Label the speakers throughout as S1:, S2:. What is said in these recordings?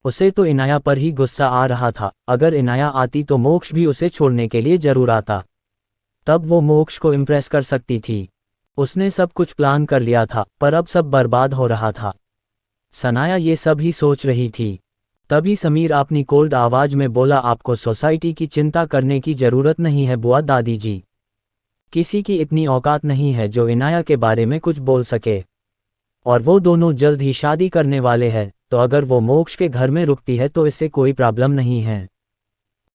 S1: उसे तो इनाया पर ही गुस्सा आ रहा था। अगर इनाया आती तो मोक्ष भी उसे छोड़ने के लिए जरूर आता। तब वो मोक्ष को इम्प्रेस कर सकती थी। उसने सब कुछ प्लान कर लिया था, पर अब सब बर्बाद हो रहा था। सनाया ये सब ही सोच रही थी। तभी समीर अपनी कोल्ड आवाज में बोला, आपको सोसाइटी की चिंता करने की जरूरत नहीं है बुआ दादी जी। किसी की इतनी औकात नहीं है जो इनाया के बारे में कुछ बोल सके। और वो दोनों जल्द ही शादी करने वाले हैं, तो अगर वो मोक्ष के घर में रुकती है तो इससे कोई प्रॉब्लम नहीं है।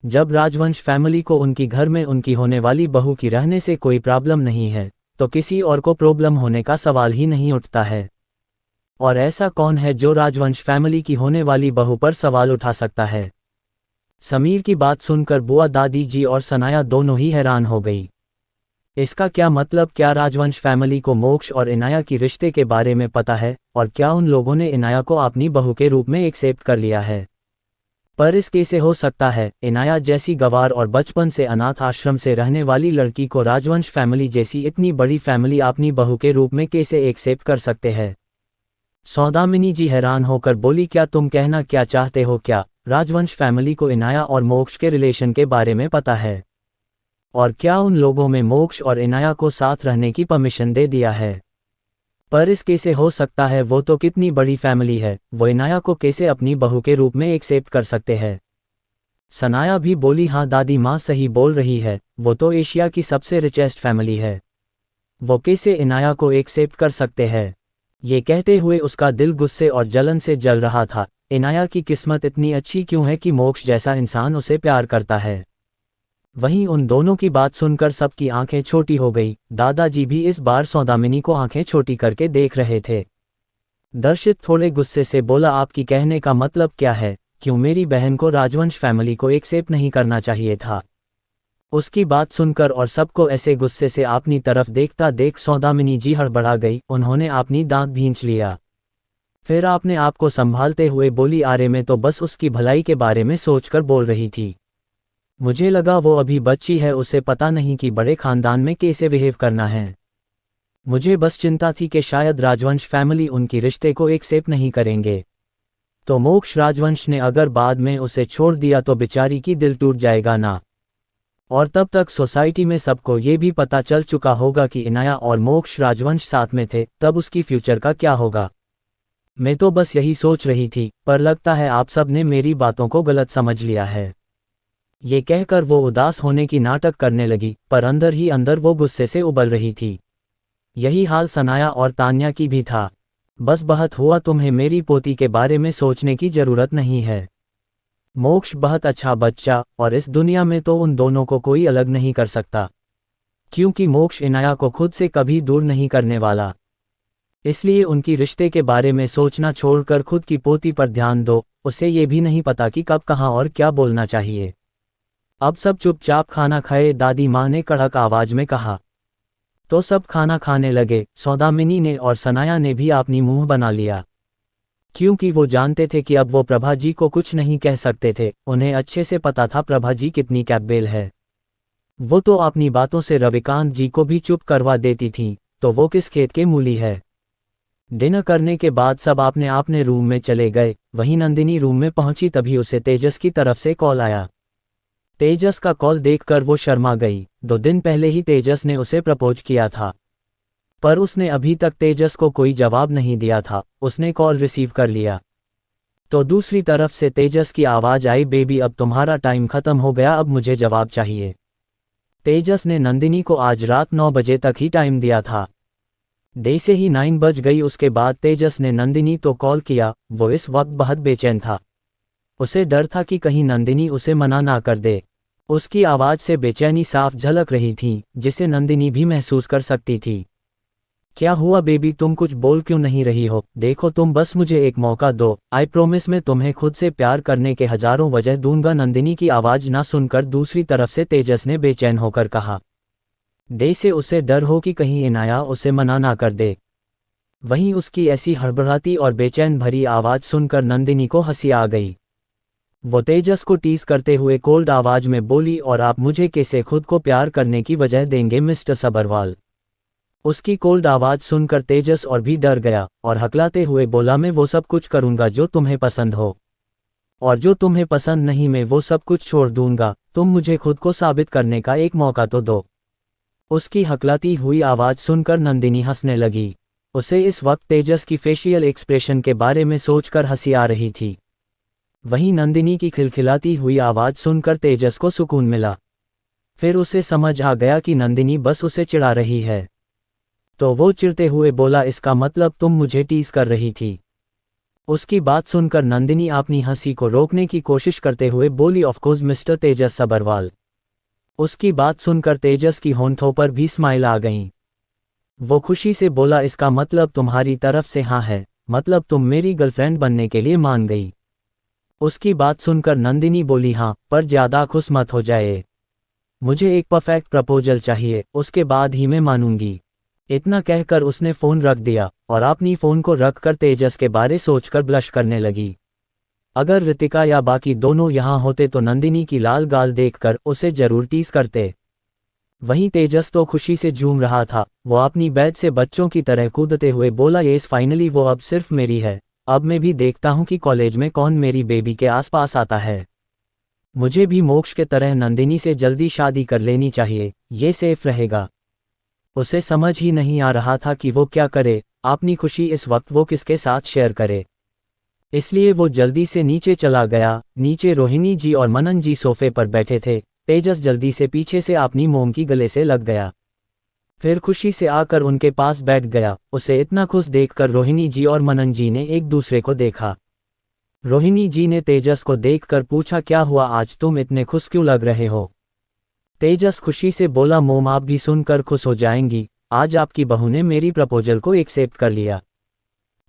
S1: जब राजवंश फैमिली को उनकी घर में उनकी होने वाली बहू की रहने से कोई प्रॉब्लम नहीं है, तो किसी और को प्रॉब्लम होने का सवाल ही नहीं उठता है। और ऐसा कौन है जो राजवंश फैमिली की होने वाली बहू पर सवाल उठा सकता है? समीर की बात सुनकर बुआ दादी जी और सनाया दोनों ही हैरान हो गई। इसका क्या मतलब? क्या राजवंश फैमिली को मोक्ष और इनाया की रिश्ते के बारे में पता है, और क्या उन लोगों ने इनाया को अपनी बहू के रूप में एक्सेप्ट कर लिया है? पर इस कैसे हो सकता है? इनाया जैसी गंवार और बचपन से अनाथ आश्रम से रहने वाली लड़की को राजवंश फैमिली जैसी इतनी बड़ी फैमिली अपनी बहू के रूप में कैसे एक्सेप्ट कर सकते हैं? सौदामिनी जी हैरान होकर बोली, क्या तुम कहना क्या चाहते हो? क्या राजवंश फैमिली को इनाया और मोक्ष के रिलेशन के बारे में पता है? और क्या उन लोगों में मोक्ष और इनाया को साथ रहने की परमिशन दे दिया है? पर इस कैसे हो सकता है? वो तो कितनी बड़ी फैमिली है, वो इनाया को कैसे अपनी बहू के रूप में एक्सेप्ट कर सकते हैं? सनाया भी बोली, हाँ दादी माँ सही बोल रही है, वो तो एशिया की सबसे रिचेस्ट फैमिली है। वो कैसे इनाया को एक्सेप्ट कर सकते हैं? ये कहते हुए उसका दिल गुस्से और जलन से जल रहा था। इनाया की किस्मत इतनी अच्छी क्यों है कि मोक्ष जैसा इंसान उसे प्यार करता है। वहीं उन दोनों की बात सुनकर सबकी आंखें छोटी हो गई। दादाजी भी इस बार सौदामिनी को आंखें छोटी करके देख रहे थे। दर्शित थोड़े गुस्से से बोला, आपकी कहने का मतलब क्या है? क्यों मेरी बहन को राजवंश फैमिली को एक्सेप्ट नहीं करना चाहिए था? उसकी बात सुनकर और सबको ऐसे गुस्से से अपनी तरफ देखता देख सौदामिनी जी हड़बड़ा गई। उन्होंने अपनी दांत भींच लिया। फिर आपने आप को संभालते हुए बोली, आरे में तो बस उसकी भलाई के बारे में सोचकर बोल रही थी। मुझे लगा वो अभी बच्ची है, उसे पता नहीं कि बड़े खानदान में कैसे बिहेव करना है। मुझे बस चिंता थी कि शायद राजवंश फैमिली उनकी रिश्ते को एक्सेप्ट नहीं करेंगे। तो मोक्ष राजवंश ने अगर बाद में उसे छोड़ दिया तो बेचारी की दिल टूट जाएगा ना। और तब तक सोसाइटी में सबको ये भी पता चल चुका होगा कि इनाया और मोक्ष राजवंश साथ में थे, तब उसकी फ्यूचर का क्या होगा? मैं तो बस यही सोच रही थी, पर लगता है आप सब ने मेरी बातों को गलत समझ लिया है। ये कहकर वो उदास होने की नाटक करने लगी, पर अंदर ही अंदर वो गुस्से से उबल रही थी। यही हाल सनाया और तान्या की भी था। बस बहुत हुआ, तुम्हें मेरी पोती के बारे में सोचने की जरूरत नहीं है। मोक्ष बहुत अच्छा बच्चा, और इस दुनिया में तो उन दोनों को कोई अलग नहीं कर सकता, क्योंकि मोक्ष इनाया को खुद से कभी दूर नहीं करने वाला। इसलिए उनकी रिश्ते के बारे में सोचना छोड़कर खुद की पोती पर ध्यान दो। उसे ये भी नहीं पता कि कब कहाँ और क्या बोलना चाहिए। अब सब चुपचाप खाना खाए, दादी माँ ने कड़क आवाज में कहा। तो सब खाना खाने लगे। सौदामिनी ने और सनाया ने भी अपनी मुंह बना लिया, क्योंकि वो जानते थे कि अब वो प्रभा जी को कुछ नहीं कह सकते थे। उन्हें अच्छे से पता था प्रभा जी कितनी कैपेबल है। वो तो अपनी बातों से रविकांत जी को भी चुप करवा देती थी, तो वो किस खेत के मूली है। डिनर करने के बाद सब अपने अपने रूम में चले गए। वहीं नंदिनी रूम में पहुंची तभी उसे तेजस की तरफ से कॉल आया। तेजस का कॉल देखकर वो शर्मा गई। 2 दिन पहले ही तेजस ने उसे प्रपोज किया था, पर उसने अभी तक तेजस को कोई जवाब नहीं दिया था। उसने कॉल रिसीव कर लिया तो दूसरी तरफ से तेजस की आवाज आई, बेबी अब तुम्हारा टाइम खत्म हो गया, अब मुझे जवाब चाहिए। तेजस ने नंदिनी को आज रात 9 बजे तक ही टाइम दिया था। जैसे ही 9 बज गई उसके बाद तेजस ने नंदिनी तो कॉल किया। वो इस वक्त बहुत बेचैन था। उसे डर था कि कहीं नंदिनी उसे मना ना कर दे। उसकी आवाज से बेचैनी साफ झलक रही थी, जिसे नंदिनी भी महसूस कर सकती थी। क्या हुआ बेबी, तुम कुछ बोल क्यों नहीं रही हो? देखो तुम बस मुझे एक मौका दो, आई प्रॉमिस मैं तुम्हें खुद से प्यार करने के हजारों वजह दूंगा। नंदिनी की आवाज ना सुनकर दूसरी तरफ से तेजस ने बेचैन होकर कहा। जैसे उसे डर हो कि कहीं इनाया उसे मना ना कर दे। वहीं उसकी ऐसी हड़बड़ाती और बेचैन भरी आवाज सुनकर नंदिनी को हंसी आ गई। वो तेजस को टीज करते हुए कोल्ड आवाज में बोली, और आप मुझे कैसे खुद को प्यार करने की वजह देंगे मिस्टर सबरवाल? उसकी कोल्ड आवाज सुनकर तेजस और भी डर गया और हकलाते हुए बोला, मैं वो सब कुछ करूंगा जो तुम्हें पसंद हो। और जो तुम्हें पसंद नहीं मैं वो सब कुछ छोड़ दूंगा, तुम मुझे खुद को साबित करने का एक मौका तो दो। उसकी हकलाती हुई आवाज़ सुनकर नंदिनी हंसने लगी। उसे इस वक्त तेजस की फेशियल एक्सप्रेशन के बारे में सोचकर हंसी आ रही थी। वहीं नंदिनी की खिलखिलाती हुई आवाज़ सुनकर तेजस को सुकून मिला। फिर उसे समझ आ गया कि नंदिनी बस उसे चिढ़ा रही है। तो वो चिढ़ते हुए बोला, इसका मतलब तुम मुझे टीज कर रही थी। उसकी बात सुनकर नंदिनी अपनी हंसी को रोकने की कोशिश करते हुए बोली, ऑफ कोर्स मिस्टर तेजस सबरवाल। उसकी बात सुनकर तेजस की होंठों पर भी स्माइल आ गई। वो खुशी से बोला, इसका मतलब तुम्हारी तरफ से हाँ है, मतलब तुम मेरी गर्लफ्रेंड बनने के लिए मान गई। उसकी बात सुनकर नंदिनी बोली, हाँ, पर ज़्यादा खुश मत हो जाए। मुझे एक परफेक्ट प्रपोजल चाहिए, उसके बाद ही मैं मानूंगी। इतना कहकर उसने फ़ोन रख दिया और अपनी फ़ोन को रखकर तेजस के बारे सोचकर ब्लश करने लगी। अगर रितिका या बाकी दोनों यहाँ होते तो नंदिनी की लाल गाल देखकर उसे जरूर टीज करते। वहीं तेजस तो खुशी से झूम रहा था। वो अपनी बेड से बच्चों की तरह कूदते हुए बोला, येस फाइनली वो अब सिर्फ मेरी है। अब मैं भी देखता हूँ कि कॉलेज में कौन मेरी बेबी के आसपास आता है। मुझे भी मोक्ष के तरह नंदिनी से जल्दी शादी कर लेनी चाहिए, ये सेफ रहेगा। उसे समझ ही नहीं आ रहा था कि वो क्या करे, अपनी खुशी इस वक्त वो किसके साथ शेयर करे। इसलिए वो जल्दी से नीचे चला गया। नीचे रोहिणी जी और मनन जी सोफे पर बैठे थे। तेजस जल्दी से पीछे से अपनी मोम की गले से लग गया। फिर खुशी से आकर उनके पास बैठ गया। उसे इतना खुश देखकर रोहिणी जी और मनन जी ने एक दूसरे को देखा। रोहिणी जी ने तेजस को देखकर पूछा, क्या हुआ, आज तुम इतने खुश क्यों लग रहे हो। तेजस खुशी से बोला, मोम आप भी सुनकर खुश हो जाएंगी, आज आपकी बहू ने मेरी प्रपोजल को एक्सेप्ट कर लिया।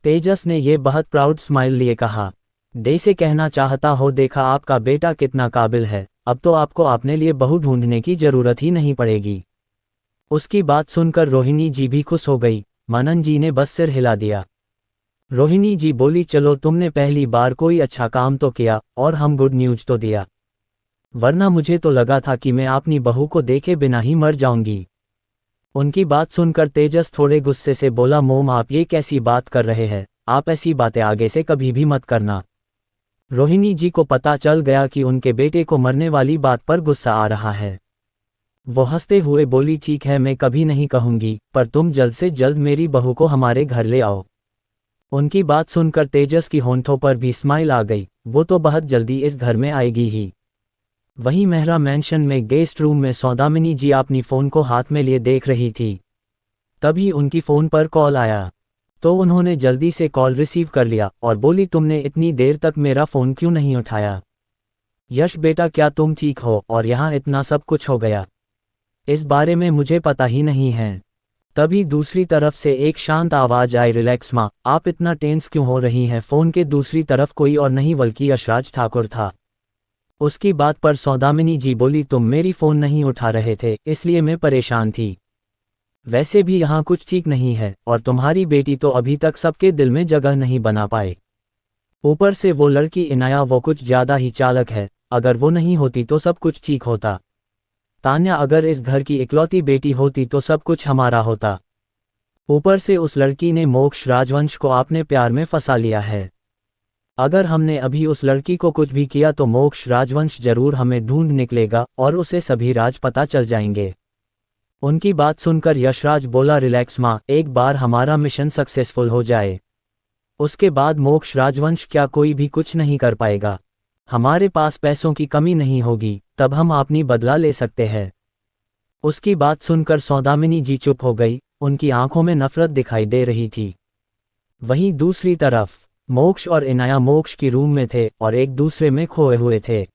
S1: तेजस ने ये बहुत प्राउड स्माइल लिए कहा, दे से कहना चाहता हो, देखा आपका बेटा कितना काबिल है, अब तो आपको अपने लिए बहू ढूंढने की जरूरत ही नहीं पड़ेगी। उसकी बात सुनकर रोहिणी जी भी खुश हो गई। मनन जी ने बस सिर हिला दिया। रोहिणी जी बोली, चलो तुमने पहली बार कोई अच्छा काम तो किया और हम गुड न्यूज तो दिया, वरना मुझे तो लगा था कि मैं अपनी बहू को देखे बिना ही मर जाऊंगी। उनकी बात सुनकर तेजस थोड़े गुस्से से बोला, मोम आप ये कैसी बात कर रहे हैं, आप ऐसी बातें आगे से कभी भी मत करना। रोहिणी जी को पता चल गया कि उनके बेटे को मरने वाली बात पर गुस्सा आ रहा है। वो हंसते हुए बोली, ठीक है मैं कभी नहीं कहूंगी, पर तुम जल्द से जल्द मेरी बहू को हमारे घर ले आओ। उनकी बात सुनकर तेजस की होंठों पर भी स्माइल आ गई। वो तो बहुत जल्दी इस घर में आएगी ही। वहीं मेहरा मैंशन में गेस्ट रूम में सौदामिनी जी अपनी फ़ोन को हाथ में लिए देख रही थी। तभी उनकी फ़ोन पर कॉल आया, तो उन्होंने जल्दी से कॉल रिसीव कर लिया और बोली, तुमने इतनी देर तक मेरा फ़ोन क्यों नहीं उठाया। यश बेटा क्या तुम ठीक हो, और यहाँ इतना सब कुछ हो गया, इस बारे में मुझे पता ही नहीं है। तभी दूसरी तरफ से एक शांत आवाज़ आई, रिलैक्स माँ, आप इतना टेंस क्यों हो रही हैं। फ़ोन के दूसरी तरफ कोई और नहीं बल्कि यशराज ठाकुर था। उसकी बात पर सौदामिनी जी बोली, तुम मेरी फ़ोन नहीं उठा रहे थे इसलिए मैं परेशान थी। वैसे भी यहाँ कुछ ठीक नहीं है, और तुम्हारी बेटी तो अभी तक सबके दिल में जगह नहीं बना पाए। ऊपर से वो लड़की इनाया, वो कुछ ज़्यादा ही चालक है। अगर वो नहीं होती तो सब कुछ ठीक होता। तान्या अगर इस घर की इकलौती बेटी होती तो सब कुछ हमारा होता। ऊपर से उस लड़की ने मोक्ष राजवंश को अपने प्यार में फंसा लिया है। अगर हमने अभी उस लड़की को कुछ भी किया तो मोक्ष राजवंश जरूर हमें ढूंढ निकलेगा और उसे सभी राज पता चल जाएंगे। उनकी बात सुनकर यशराज बोला, रिलैक्स माँ, एक बार हमारा मिशन सक्सेसफुल हो जाए, उसके बाद मोक्ष राजवंश क्या कोई भी कुछ नहीं कर पाएगा। हमारे पास पैसों की कमी नहीं होगी, तब हम अपनी बदला ले सकते हैं। उसकी बात सुनकर सौदामिनी जी चुप हो गई। उनकी आंखों में नफरत दिखाई दे रही थी। वहीं दूसरी तरफ मोक्ष और इनाया मोक्ष की रूम में थे और एक दूसरे में खोए हुए थे।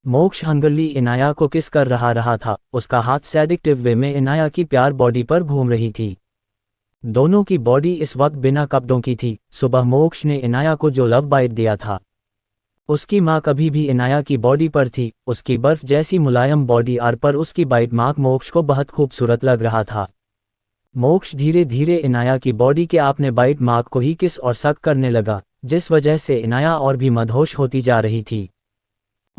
S1: मोक्ष हंगरली इनाया को किस कर रहा था। उसका हाथ सैडिक्टिव वे में इनाया की प्यार बॉडी पर घूम रही थी। दोनों की बॉडी इस वक्त बिना कपड़ों की थी। सुबह मोक्ष ने इनाया को जो लव बाइट दिया था, उसकी माँ कभी भी इनाया की बॉडी पर थी। उसकी बर्फ जैसी मुलायम बॉडी आर पर उसकी बाइट मार्क मोक्ष को बहुत खूबसूरत लग रहा था। मोक्ष धीरे धीरे इनाया की बॉडी के आपने बाइट मार्क को ही किस और सक करने लगा, जिस वजह से इनाया और भी मदहोश होती जा रही थी।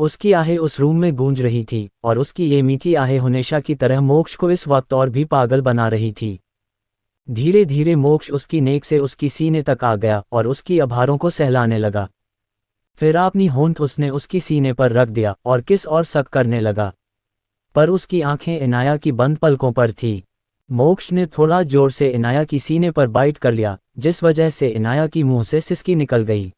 S1: उसकी आहें उस रूम में गूंज रही थी और उसकी ये मीठी आहें हमेशा की तरह मोक्ष को इस वक्त और भी पागल बना रही थी। धीरे धीरे मोक्ष उसकी नेक से उसकी सीने तक आ गया और उसकी आभारों को सहलाने लगा। फिर अपनी होंठ उसने उसकी सीने पर रख दिया और किस और सक करने लगा। पर उसकी आंखें इनाया की बंद पलकों पर थी। मोक्ष ने थोड़ा जोर से इनाया की सीने पर बाइट कर लिया, जिस वजह से इनाया की मुंह से सिसकी निकल गई।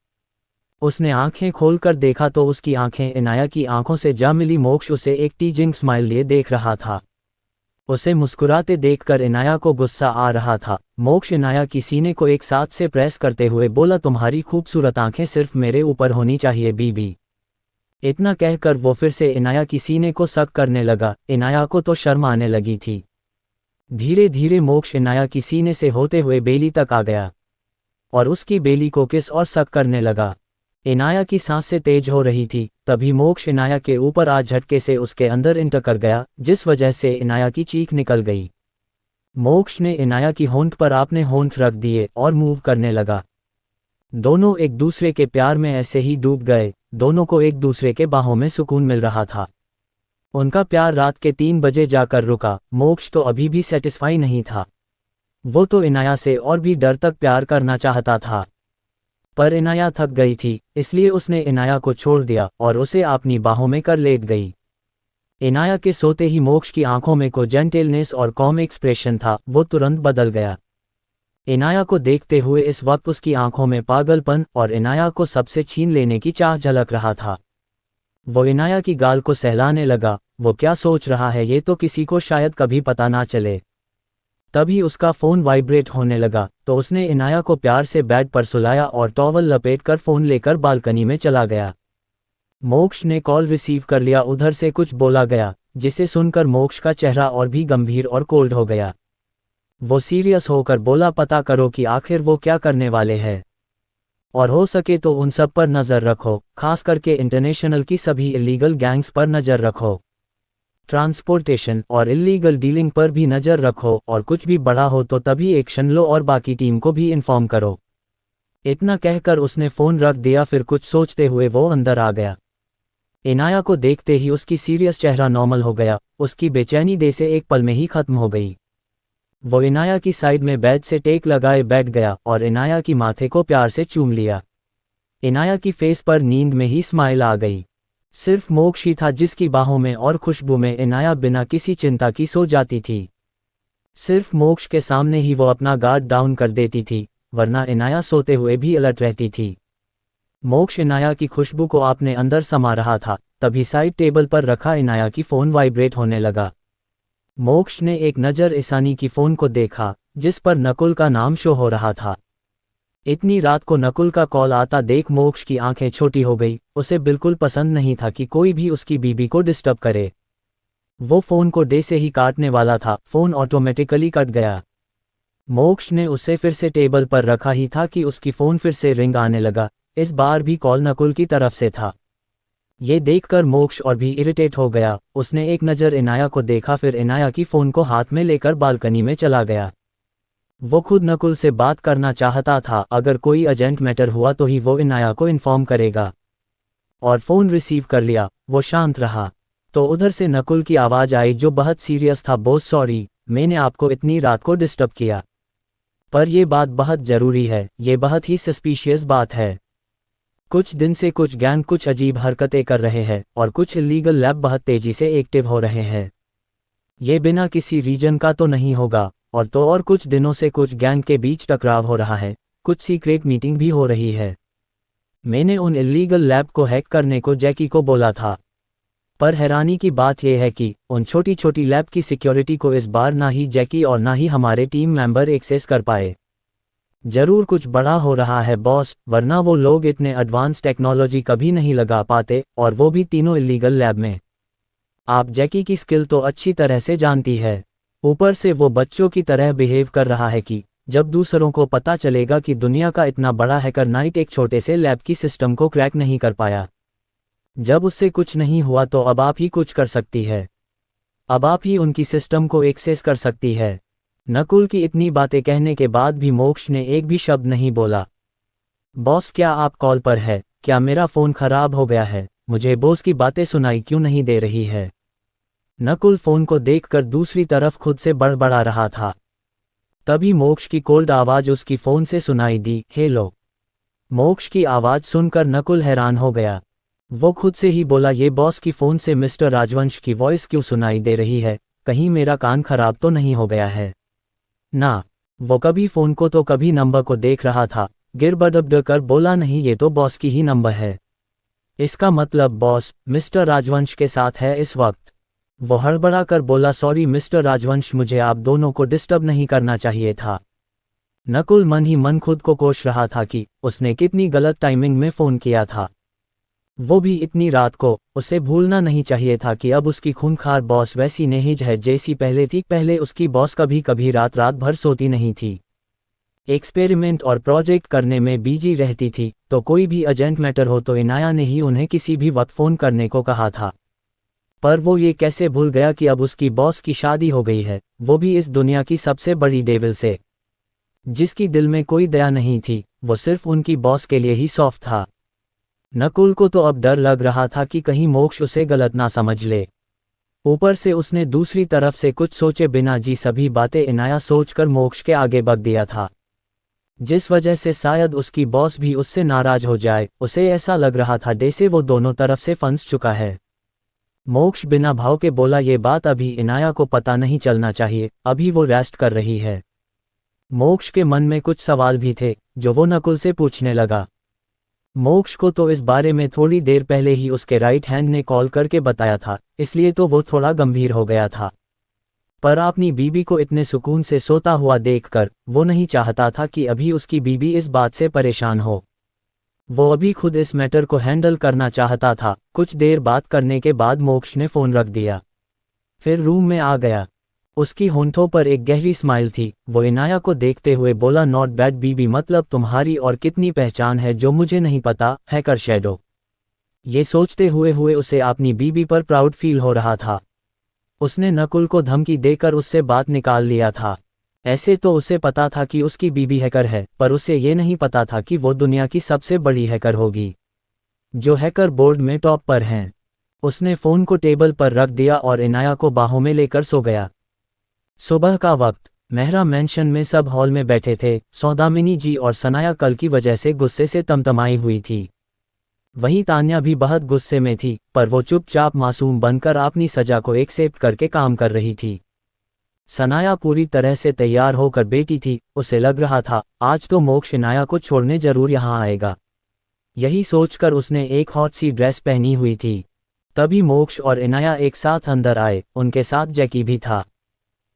S1: उसने आंखें खोलकर देखा तो उसकी आंखें इनाया की आंखों से जा मिली। मोक्ष उसे एक टीजिंग स्माइल लिए देख रहा था। उसे मुस्कुराते देखकर इनाया को गुस्सा आ रहा था। मोक्ष इनाया की सीने को एक साथ से प्रेस करते हुए बोला, तुम्हारी खूबसूरत आंखें सिर्फ मेरे ऊपर होनी चाहिए बीबी। इतना कहकर वो फिर से इनाया की सीने को सक करने लगा। इनाया को तो शर्म आने लगी थी। धीरे धीरे मोक्ष इनाया की सीने से होते हुए बेली तक आ गया और उसकी बेली को किस और सक करने लगा। इनाया की सांसें तेज हो रही थी। तभी मोक्ष इनाया के ऊपर आ झटके से उसके अंदर इंटर कर गया, जिस वजह से इनाया की चीख निकल गई। मोक्ष ने इनाया की होंठ पर अपने होंठ रख दिए और मूव करने लगा। दोनों एक दूसरे के प्यार में ऐसे ही डूब गए। दोनों को एक दूसरे के बाहों में सुकून मिल रहा था। उनका प्यार रात के 3 बजे जाकर रुका। मोक्ष तो अभी भी सेटिस्फाई नहीं था। वो तो इनाया से और भी डर तक प्यार करना चाहता था। पर इनाया थक गई थी, इसलिए उसने इनाया को छोड़ दिया और उसे अपनी बाहों में कर लेट गई। इनाया के सोते ही मोक्ष की आंखों में को जेंटलनेस और कॉम एक्सप्रेशन था, वो तुरंत बदल गया। इनाया को देखते हुए इस वक्त उसकी आंखों में पागलपन और इनाया को सबसे छीन लेने की चाह झलक रहा था। वो इनाया की गाल को सहलाने लगा। वो क्या सोच रहा है ये तो किसी को शायद कभी पता ना चले। तभी उसका फ़ोन वाइब्रेट होने लगा तो उसने इनाया को प्यार से बेड पर सुलाया और टॉवल लपेटकर फ़ोन लेकर बालकनी में चला गया। मोक्ष ने कॉल रिसीव कर लिया। उधर से कुछ बोला गया, जिसे सुनकर मोक्ष का चेहरा और भी गंभीर और कोल्ड हो गया। वो सीरियस होकर बोला, पता करो कि आखिर वो क्या करने वाले हैं और हो सके तो उन सब पर नज़र रखो, खास करके इंटरनेशनल की सभी इलीगल गैंग्स पर नज़र रखो। ट्रांसपोर्टेशन और इल्लीगल डीलिंग पर भी नज़र रखो और कुछ भी बड़ा हो तो तभी एक्शन लो और बाकी टीम को भी इन्फॉर्म करो। इतना कहकर उसने फ़ोन रख दिया। फिर कुछ सोचते हुए वो अंदर आ गया। इनाया को देखते ही उसकी सीरियस चेहरा नॉर्मल हो गया। उसकी बेचैनी दे से एक पल में ही खत्म हो गई। वो इनाया की साइड में बेड से टेक लगाए बैठ गया और इनाया की माथे को प्यार से चूम लिया। इनाया की फेस पर नींद में ही स्माइल आ गई। सिर्फ मोक्ष ही था जिसकी बाहों में और खुशबू में इनाया बिना किसी चिंता की सो जाती थी। सिर्फ मोक्ष के सामने ही वो अपना गार्ड डाउन कर देती थी, वरना इनाया सोते हुए भी अलर्ट रहती थी। मोक्ष इनाया की खुशबू को अपने अंदर समा रहा था। तभी साइड टेबल पर रखा इनाया की फ़ोन वाइब्रेट होने लगा। मोक्ष ने एक नज़र ईसानी की फ़ोन को देखा, जिस पर नकुल का नाम शो हो रहा था। इतनी रात को नकुल का कॉल आता देख मोक्ष की आंखें छोटी हो गई। उसे बिल्कुल पसंद नहीं था कि कोई भी उसकी बीबी को डिस्टर्ब करे। वो फ़ोन को डे से ही काटने वाला था। फ़ोन ऑटोमेटिकली कट गया। मोक्ष ने उसे फिर से टेबल पर रखा ही था कि उसकी फ़ोन फिर से रिंग आने लगा। इस बार भी कॉल नकुल की तरफ से था। ये देखकर मोक्ष और भी इरिटेट हो गया। उसने एक नज़र इनाया को देखा, फिर इनाया की फ़ोन को हाथ में लेकर बालकनी में चला गया। वो खुद नकुल से बात करना चाहता था। अगर कोई अर्जेंट मैटर हुआ तो ही वो इनाया को इन्फॉर्म करेगा। और फ़ोन रिसीव कर लिया। वो शांत रहा तो उधर से नकुल की आवाज़ आई जो बहुत सीरियस था, बॉस सॉरी, मैंने आपको इतनी रात को डिस्टर्ब किया, पर यह बात बहुत ज़रूरी है। ये बहुत ही सस्पिशियस बात है। कुछ दिन से कुछ गैंग कुछ अजीब हरकतें कर रहे हैं और कुछ इलीगल लैब बहुत तेज़ी से एक्टिव हो रहे हैं। ये बिना किसी रीजन का तो नहीं होगा। और कुछ दिनों से कुछ गैंग के बीच टकराव हो रहा है। कुछ सीक्रेट मीटिंग भी हो रही है। मैंने उन इलीगल लैब को हैक करने को जैकी को बोला था, पर हैरानी की बात यह है कि उन छोटी छोटी लैब की सिक्योरिटी को इस बार ना ही जैकी और ना ही हमारे टीम मेंबर एक्सेस कर पाए। जरूर कुछ बड़ा हो रहा है बॉस, वरना वो लोग इतने एडवांस टेक्नोलॉजी कभी नहीं लगा पाते, और वो भी तीनों इलीगल लैब में। आप जैकी की स्किल तो अच्छी तरह से जानती है, ऊपर से वो बच्चों की तरह बिहेव कर रहा है कि जब दूसरों को पता चलेगा कि दुनिया का इतना बड़ा हैकर नाइट एक छोटे से लैब की सिस्टम को क्रैक नहीं कर पाया। जब उससे कुछ नहीं हुआ तो अब आप ही कुछ कर सकती है। अब आप ही उनकी सिस्टम को एक्सेस कर सकती है। नकुल की इतनी बातें कहने के बाद भी मोक्ष ने एक भी शब्द नहीं बोला। बॉस क्या आप कॉल पर है? क्या मेरा फ़ोन खराब हो गया है? मुझे बॉस की बातें सुनाई क्यों नहीं दे रही है? नकुल फ़ोन को देखकर दूसरी तरफ खुद से बड़बड़ा रहा था। तभी मोक्ष की कोल्ड आवाज़ उसकी फ़ोन से सुनाई दी, हेलो। मोक्ष की आवाज़ सुनकर नकुल हैरान हो गया। वो खुद से ही बोला, ये बॉस की फ़ोन से मिस्टर राजवंश की वॉइस क्यों सुनाई दे रही है, कहीं मेरा कान खराब तो नहीं हो गया है ना। वो कभी फ़ोन को तो कभी नंबर को देख रहा था। गिर बदब कर बोला, नहीं ये तो बॉस की ही नंबर है। इसका मतलब बॉस मिस्टर राजवंश के साथ है इस वक्त। वो हड़बड़ा कर बोला, सॉरी मिस्टर राजवंश, मुझे आप दोनों को डिस्टर्ब नहीं करना चाहिए था। नकुल मन ही मन खुद को कोस रहा था कि उसने कितनी गलत टाइमिंग में फ़ोन किया था, वो भी इतनी रात को। उसे भूलना नहीं चाहिए था कि अब उसकी खूंखार बॉस वैसी नहीं है जैसी पहले थी। पहले उसकी बॉस कभी कभी रात रात भर सोती नहीं थी, एक्सपेरिमेंट और प्रोजेक्ट करने में बिजी रहती थी। तो कोई भी अर्जेंट मैटर हो तो इनाया ने ही उन्हें किसी भी वक्त फ़ोन करने को कहा था। पर वो ये कैसे भूल गया कि अब उसकी बॉस की शादी हो गई है, वो भी इस दुनिया की सबसे बड़ी डेविल से, जिसकी दिल में कोई दया नहीं थी। वो सिर्फ उनकी बॉस के लिए ही सॉफ्ट था। नकुल को तो अब डर लग रहा था कि कहीं मोक्ष उसे गलत ना समझ ले। ऊपर से उसने दूसरी तरफ से कुछ सोचे बिना जी सभी बातें इनाया सोचकर मोक्ष के आगे बक दिया था, जिस वजह से शायद उसकी बॉस भी उससे नाराज हो जाए। उसे ऐसा लग रहा था जैसे वो दोनों तरफ से फंस चुका है। मोक्ष बिना भाव के बोला, ये बात अभी इनाया को पता नहीं चलना चाहिए, अभी वो रेस्ट कर रही है। मोक्ष के मन में कुछ सवाल भी थे जो वो नकुल से पूछने लगा। मोक्ष को तो इस बारे में थोड़ी देर पहले ही उसके राइट हैंड ने कॉल करके बताया था, इसलिए तो वो थोड़ा गंभीर हो गया था। पर अपनी बीबी को इतने सुकून से सोता हुआ देखकर वो नहीं चाहता था कि अभी उसकी बीबी इस बात से परेशान हो। वो अभी खुद इस मैटर को हैंडल करना चाहता था। कुछ देर बात करने के बाद मोक्ष ने फ़ोन रख दिया, फिर रूम में आ गया। उसकी होंठों पर एक गहरी स्माइल थी। वो इनाया को देखते हुए बोला, नॉट बैड बीबी, मतलब तुम्हारी और कितनी पहचान है जो मुझे नहीं पता, हैकर शैडो। ये सोचते हुए उसे अपनी बीबी पर प्राउड फील हो रहा था। उसने नकुल को धमकी देकर उससे बात निकाल लिया था। ऐसे तो उसे पता था कि उसकी बीबी हैकर है, पर उसे ये नहीं पता था कि वो दुनिया की सबसे बड़ी हैकर होगी, जो हैकर बोर्ड में टॉप पर हैं। उसने फ़ोन को टेबल पर रख दिया और इनाया को बाहों में लेकर सो गया। सुबह का वक्त मेहरा मैंशन में सब हॉल में बैठे थे। सौदामिनी जी और सनाया कल की वजह से गुस्से से तमतमाई हुई थी। वहीं तान्या भी बहुत गुस्से में थी, पर वो चुपचाप मासूम बनकर अपनी सजा को एक्सेप्ट करके काम कर रही थी। सनाया पूरी तरह से तैयार होकर बैठी थी। उसे लग रहा था आज तो मोक्ष इनाया को छोड़ने जरूर यहाँ आएगा। यही सोचकर उसने एक हॉट सी ड्रेस पहनी हुई थी। तभी मोक्ष और इनाया एक साथ अंदर आए। उनके साथ जैकी भी था।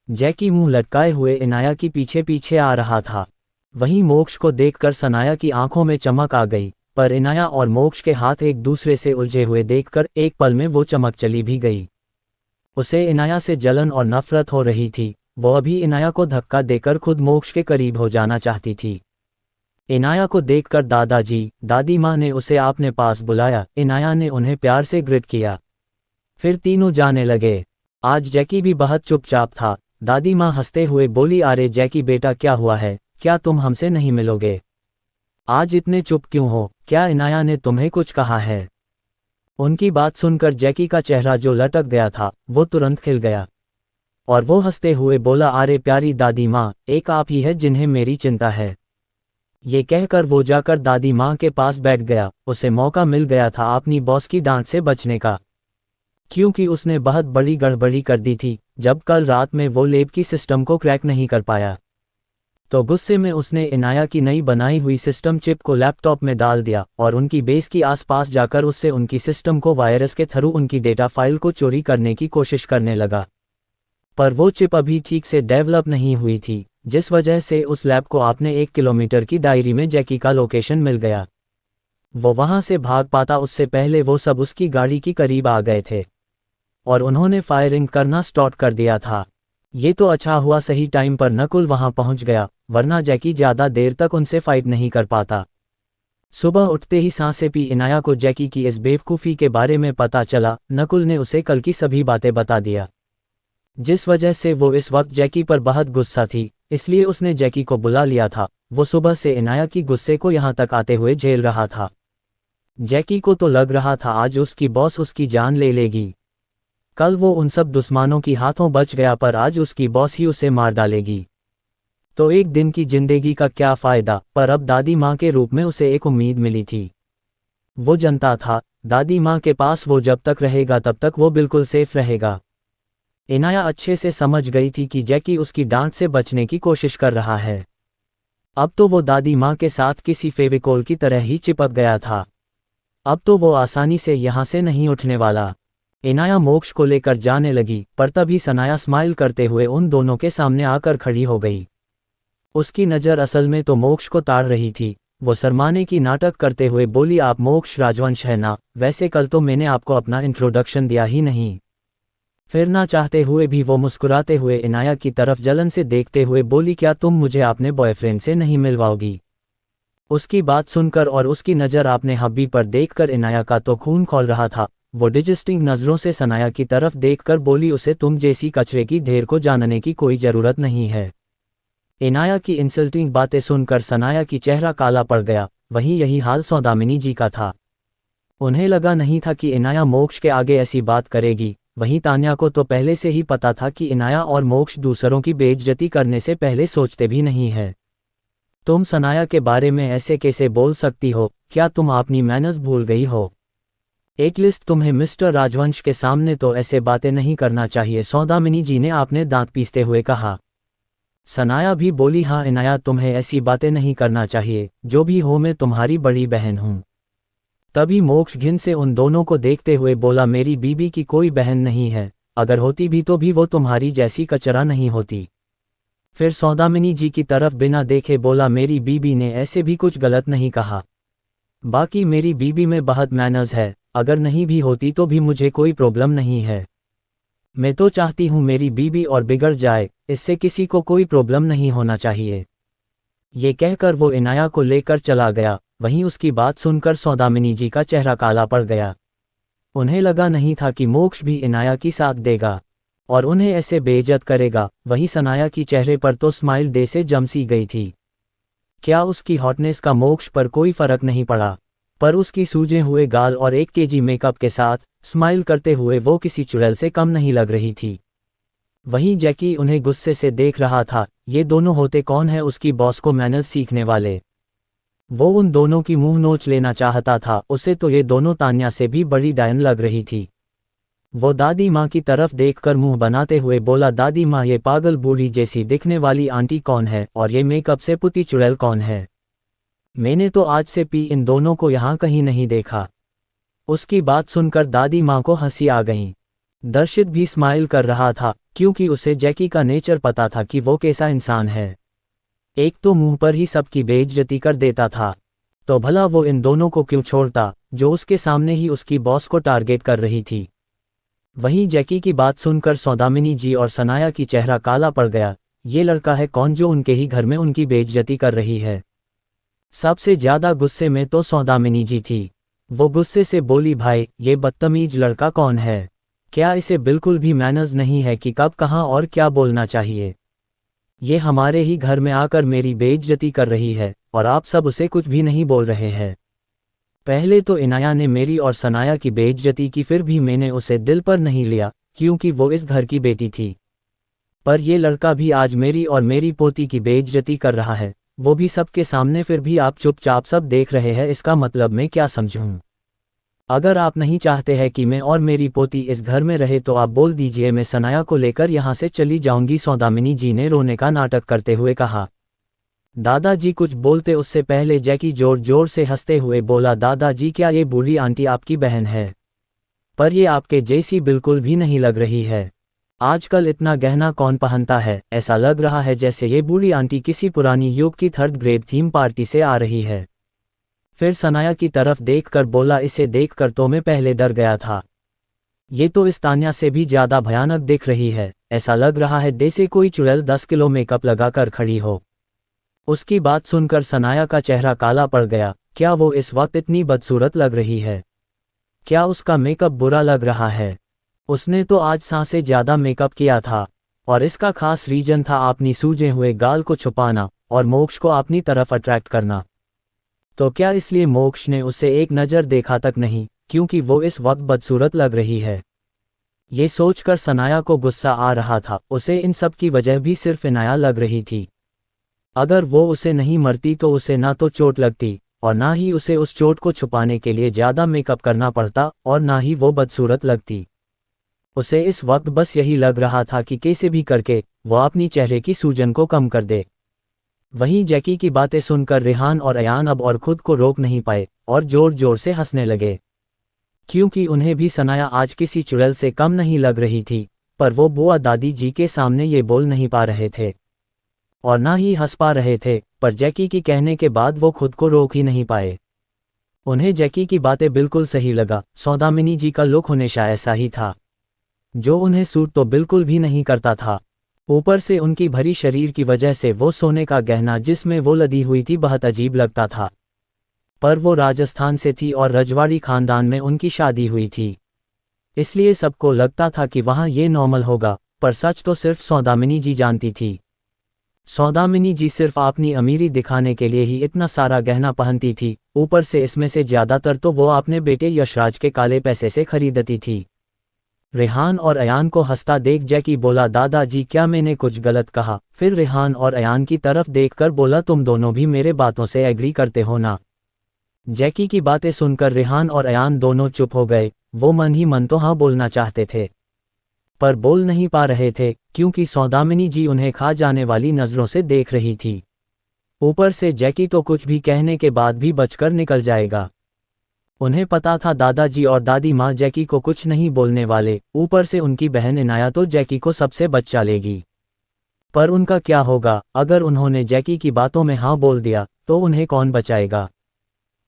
S1: जैकी मुंह लटकाए हुए इनाया की पीछे पीछे आ रहा था। वहीं मोक्ष को देखकर सनाया की आंखों में चमक आ गई, पर इनाया और मोक्ष के हाथ एक दूसरे से उलझे हुए देखकर एक पल में वो चमक चली भी गई। उसे इनाया से जलन और नफरत हो रही थी। वो अभी इनाया को धक्का देकर खुद मोक्ष के करीब हो जाना चाहती थी। इनाया को देखकर दादाजी दादी माँ ने उसे अपने पास बुलाया। इनाया ने उन्हें प्यार से ग्रिट किया, फिर तीनों जाने लगे। आज जैकी भी बहुत चुपचाप था। दादी माँ हंसते हुए बोली, अरे जैकी बेटा, क्या हुआ है, क्या तुम हमसे नहीं मिलोगे? आज इतने चुप क्यों हो? क्या इनाया ने तुम्हें कुछ कहा है? उनकी बात सुनकर जैकी का चेहरा जो लटक गया था वो तुरंत खिल गया और वो हंसते हुए बोला, अरे प्यारी दादी माँ, एक आप ही है जिन्हें मेरी चिंता है। ये कहकर वो जाकर दादी माँ के पास बैठ गया। उसे मौका मिल गया था अपनी बॉस की डांट से बचने का, क्योंकि उसने बहुत बड़ी गड़बड़ी कर दी थी जब कल रात में वो लैब की सिस्टम को क्रैक नहीं कर पाया। तो गुस्से में उसने इनाया की नई बनाई हुई सिस्टम चिप को लैपटॉप में डाल दिया और उनकी बेस की आसपास जाकर उससे उनकी सिस्टम को वायरस के थ्रू उनकी डेटा फाइल को चोरी करने की कोशिश करने लगा। पर वो चिप अभी ठीक से डेवलप नहीं हुई थी, जिस वजह से उस लैब को आपने 1 किलोमीटर की डायरी में जैकी का लोकेशन मिल गया। वो वहां से भाग पाता उससे पहले वो सब उसकी गाड़ी की करीब आ गए थे और उन्होंने फायरिंग करना स्टार्ट कर दिया था। ये तो अच्छा हुआ सही टाइम पर नकुल वहां पहुंच गया, वरना जैकी ज़्यादा देर तक उनसे फाइट नहीं कर पाता। सुबह उठते ही सांसें पी इनाया को जैकी की इस बेवकूफ़ी के बारे में पता चला। नकुल ने उसे कल की सभी बातें बता दिया, जिस वजह से वो इस वक्त जैकी पर बहुत गुस्सा थी, इसलिए उसने जैकी को बुला लिया था। वो सुबह से इनाया की गुस्से को यहाँ तक आते हुए झेल रहा था। जैकी को तो लग रहा था आज उसकी बॉस उसकी जान ले लेगी। कल वो उन सब दुश्मनों की हाथों बच गया, पर आज उसकी बॉस ही उसे मार डालेगी। तो एक दिन की जिंदगी का क्या फ़ायदा, पर अब दादी माँ के रूप में उसे एक उम्मीद मिली थी। वो जानता था, दादी माँ के पास वो जब तक रहेगा तब तक वो बिल्कुल सेफ रहेगा। इनाया अच्छे से समझ गई थी कि जैकी उसकी डांट से बचने की कोशिश कर रहा है। अब तो वो दादी माँ के साथ किसी फेविकोल की तरह ही चिपक गया था। अब तो वो आसानी से यहाँ से नहीं उठने वाला। इनाया मोक्ष को लेकर जाने लगी, पर तभी सनाया स्माइल करते हुए उन दोनों के सामने आकर खड़ी हो गई। उसकी नज़र असल में तो मोक्ष को ताड़ रही थी। वो शर्माने की नाटक करते हुए बोली, आप मोक्ष राजवंश है ना? वैसे कल तो मैंने आपको अपना इंट्रोडक्शन दिया ही नहीं। फिर ना चाहते हुए भी वो मुस्कुराते हुए इनाया की तरफ जलन से देखते हुए बोली, क्या तुम मुझे अपने बॉयफ्रेंड से नहीं मिलवाओगी? उसकी बात सुनकर और उसकी नज़र अपने हब्बी पर देखकर इनाया का तो खून खौल रहा था। वो डिजिस्टिंग नज़रों से सनाया की तरफ देखकर बोली, उसे तुम जैसी कचरे की ढेर को जानने की कोई ज़रूरत नहीं है। इनाया की इंसल्टिंग बातें सुनकर सनाया की चेहरा काला पड़ गया। वहीं यही हाल सौदामिनी जी का था। उन्हें लगा नहीं था कि इनाया मोक्ष के आगे ऐसी बात करेगी। वहीं तान्या को तो पहले से ही पता था कि इनाया और मोक्ष दूसरों की बेइज्जती करने से पहले सोचते भी नहीं है। तुम सनाया के बारे में ऐसे कैसे बोल सकती हो? क्या तुम अपनी मैनर्स भूल गई हो? एटलीस्ट तुम्हें मिस्टर राजवंश के सामने तो ऐसे बातें नहीं करना चाहिए, सौदामिनी जी ने आपने दांत पीसते हुए कहा। सनाया भी बोली, हाँ इनाया, तुम्हें ऐसी बातें नहीं करना चाहिए। जो भी हो, मैं तुम्हारी बड़ी बहन हूँ। तभी मोक्ष घिन से उन दोनों को देखते हुए बोला, मेरी बीबी की कोई बहन नहीं है। अगर होती भी तो भी वो तुम्हारी जैसी कचरा नहीं होती। फिर सौदामिनी जी की तरफ बिना देखे बोला, मेरी बीबी ने ऐसे भी कुछ गलत नहीं कहा। बाकी मेरी बीबी में बहुत मैनर्स है। अगर नहीं भी होती तो भी मुझे कोई प्रॉब्लम नहीं है। मैं तो चाहती हूँ मेरी बीबी और बिगड़ जाए, इससे किसी को कोई प्रॉब्लम नहीं होना चाहिए। ये कहकर वो इनाया को लेकर चला गया। वहीं उसकी बात सुनकर सौदामिनी जी का चेहरा काला पड़ गया। उन्हें लगा नहीं था कि मोक्ष भी इनाया की साथ देगा और उन्हें ऐसे बेइज्जत करेगा। वहीं सनाया की चेहरे पर तो स्माइल दे से जम सी गई थी। क्या उसकी हॉटनेस का मोक्ष पर कोई फर्क नहीं पड़ा? पर उसकी सूजे हुए गाल और 1 केजी मेकअप के साथ स्माइल करते हुए वो किसी चुड़ैल से कम नहीं लग रही थी। वहीं जैकी उन्हें गुस्से से देख रहा था। ये दोनों होते कौन है? उसकी बॉस को मैनर्स सीखने वाले। वो उन दोनों की मुंह नोच लेना चाहता था। उसे तो ये दोनों तान्या से भी बड़ी डायन लग रही थी। वो दादी माँ की तरफ देखकर मुंह बनाते हुए बोला, दादी माँ, ये पागल बूढ़ी जैसी दिखने वाली आंटी कौन है और ये मेकअप से पुती चुड़ैल कौन है? मैंने तो आज से पी इन दोनों को यहाँ कहीं नहीं देखा। उसकी बात सुनकर दादी माँ को हंसी आ गई। दर्शित भी स्माइल कर रहा था, क्योंकि उसे जैकी का नेचर पता था कि वो कैसा इंसान है। एक तो मुंह पर ही सबकी बेइज्जती कर देता था, तो भला वो इन दोनों को क्यों छोड़ता, जो उसके सामने ही उसकी बॉस को टारगेट कर रही थी। वहीं जैकी की बात सुनकर सौदामिनी जी और सनाया की चेहरा काला पड़ गया। ये लड़का है कौन जो उनके ही घर में उनकी बेइज्जती कर रही है? सबसे ज्यादा गुस्से में तो सौदामिनी जी थी। वो गुस्से से बोली, भाई ये बदतमीज लड़का कौन है? क्या इसे बिल्कुल भी मैनर्स नहीं है कि कब कहाँ और क्या बोलना चाहिए? ये हमारे ही घर में आकर मेरी बेइज्जती कर रही है और आप सब उसे कुछ भी नहीं बोल रहे हैं। पहले तो इनाया ने मेरी और सनाया की बेइज्जती की, फिर भी मैंने उसे दिल पर नहीं लिया क्योंकि वो इस घर की बेटी थी। पर ये लड़का भी आज मेरी और मेरी पोती की बेइज्जती कर रहा है, वो भी सबके सामने। फिर भी आप चुपचाप सब देख रहे हैं, इसका मतलब मैं क्या समझूं? अगर आप नहीं चाहते हैं कि मैं और मेरी पोती इस घर में रहे तो आप बोल दीजिए, मैं सनाया को लेकर यहाँ से चली जाऊंगी, सौदामिनी जी ने रोने का नाटक करते हुए कहा। दादाजी कुछ बोलते उससे पहले जैकी जोर जोर से हंसते हुए बोला, दादाजी क्या ये बूढ़ी आंटी आपकी बहन है? पर ये आपके जैसी बिल्कुल भी नहीं लग रही है। आजकल इतना गहना कौन पहनता है? ऐसा लग रहा है जैसे ये बूढ़ी आंटी किसी पुरानी युग की 3rd ग्रेड थीम पार्टी से आ रही है। फिर सनाया की तरफ देखकर बोला, इसे देखकर तो मैं पहले डर गया था। ये तो इस तान्या से भी ज्यादा भयानक दिख रही है। ऐसा लग रहा है जैसे कोई चुड़ैल 10 किलो मेकअप लगाकर खड़ी हो। उसकी बात सुनकर सनाया का चेहरा काला पड़ गया। क्या वो इस वक्त इतनी बदसूरत लग रही है? क्या उसका मेकअप बुरा लग रहा है? उसने तो आज सांसे ज्यादा मेकअप किया था और इसका खास रीजन था अपनी सूजे हुए गाल को छुपाना और मोक्ष को अपनी तरफ अट्रैक्ट करना। तो क्या इसलिए मोक्ष ने उसे एक नज़र देखा तक नहीं, क्योंकि वो इस वक्त बदसूरत लग रही है? ये सोचकर सनाया को गुस्सा आ रहा था। उसे इन सब की वजह भी सिर्फ इनाया लग रही थी। अगर वो उसे नहीं मरती तो उसे ना तो चोट लगती और ना ही उसे उस चोट को छुपाने के लिए ज़्यादा मेकअप करना पड़ता और ना ही वो बदसूरत लगती। उसे इस वक्त बस यही लग रहा था कि कैसे भी करके वो अपनी चेहरे की सूजन को कम कर दे। वहीं जैकी की बातें सुनकर रेहान और अयान अब और खुद को रोक नहीं पाए और जोर जोर से हंसने लगे, क्योंकि उन्हें भी सनाया आज किसी चुड़ैल से कम नहीं लग रही थी, पर वो बुआ दादी जी के सामने ये बोल नहीं पा रहे थे और ना ही हंस पा रहे थे, पर जैकी की कहने के बाद वो खुद को रोक ही नहीं पाए। उन्हें जैकी की बातें बिल्कुल सही लगा। सौदामिनी जी का लुक हमेशा ऐसा ही था, जो उन्हें सूट तो बिल्कुल भी नहीं करता था। ऊपर से उनकी भरी शरीर की वजह से वो सोने का गहना जिसमें वो लदी हुई थी बहुत अजीब लगता था। पर वो राजस्थान से थी और रजवाड़ी खानदान में उनकी शादी हुई थी, इसलिए सबको लगता था कि वहाँ ये नॉर्मल होगा, पर सच तो सिर्फ सौदामिनी जी जानती थी। सौदामिनी जी सिर्फ अपनी अमीरी दिखाने के लिए ही इतना सारा गहना पहनती थी, ऊपर से इसमें से ज़्यादातर तो वो अपने बेटे यशराज के काले पैसे से खरीदती थी। रेहान और अयान को हंसता देख जैकी बोला, दादाजी क्या मैंने कुछ गलत कहा? फिर रेहान और अयान की तरफ देखकर बोला, तुम दोनों भी मेरे बातों से एग्री करते हो ना? जैकी की बातें सुनकर रेहान और अयान दोनों चुप हो गए। वो मन ही मन तो हाँ बोलना चाहते थे, पर बोल नहीं पा रहे थे, क्योंकि सौदामिनी जी उन्हें खा जाने वाली नज़रों से देख रही थी। ऊपर से जैकी तो कुछ भी कहने के बाद भी बचकर निकल जाएगा। उन्हें पता था दादाजी और दादी माँ जैकी को कुछ नहीं बोलने वाले, ऊपर से उनकी बहन इनाया तो जैकी को सबसे बचा लेगी। पर उनका क्या होगा? अगर उन्होंने जैकी की बातों में हाँ बोल दिया तो उन्हें कौन बचाएगा?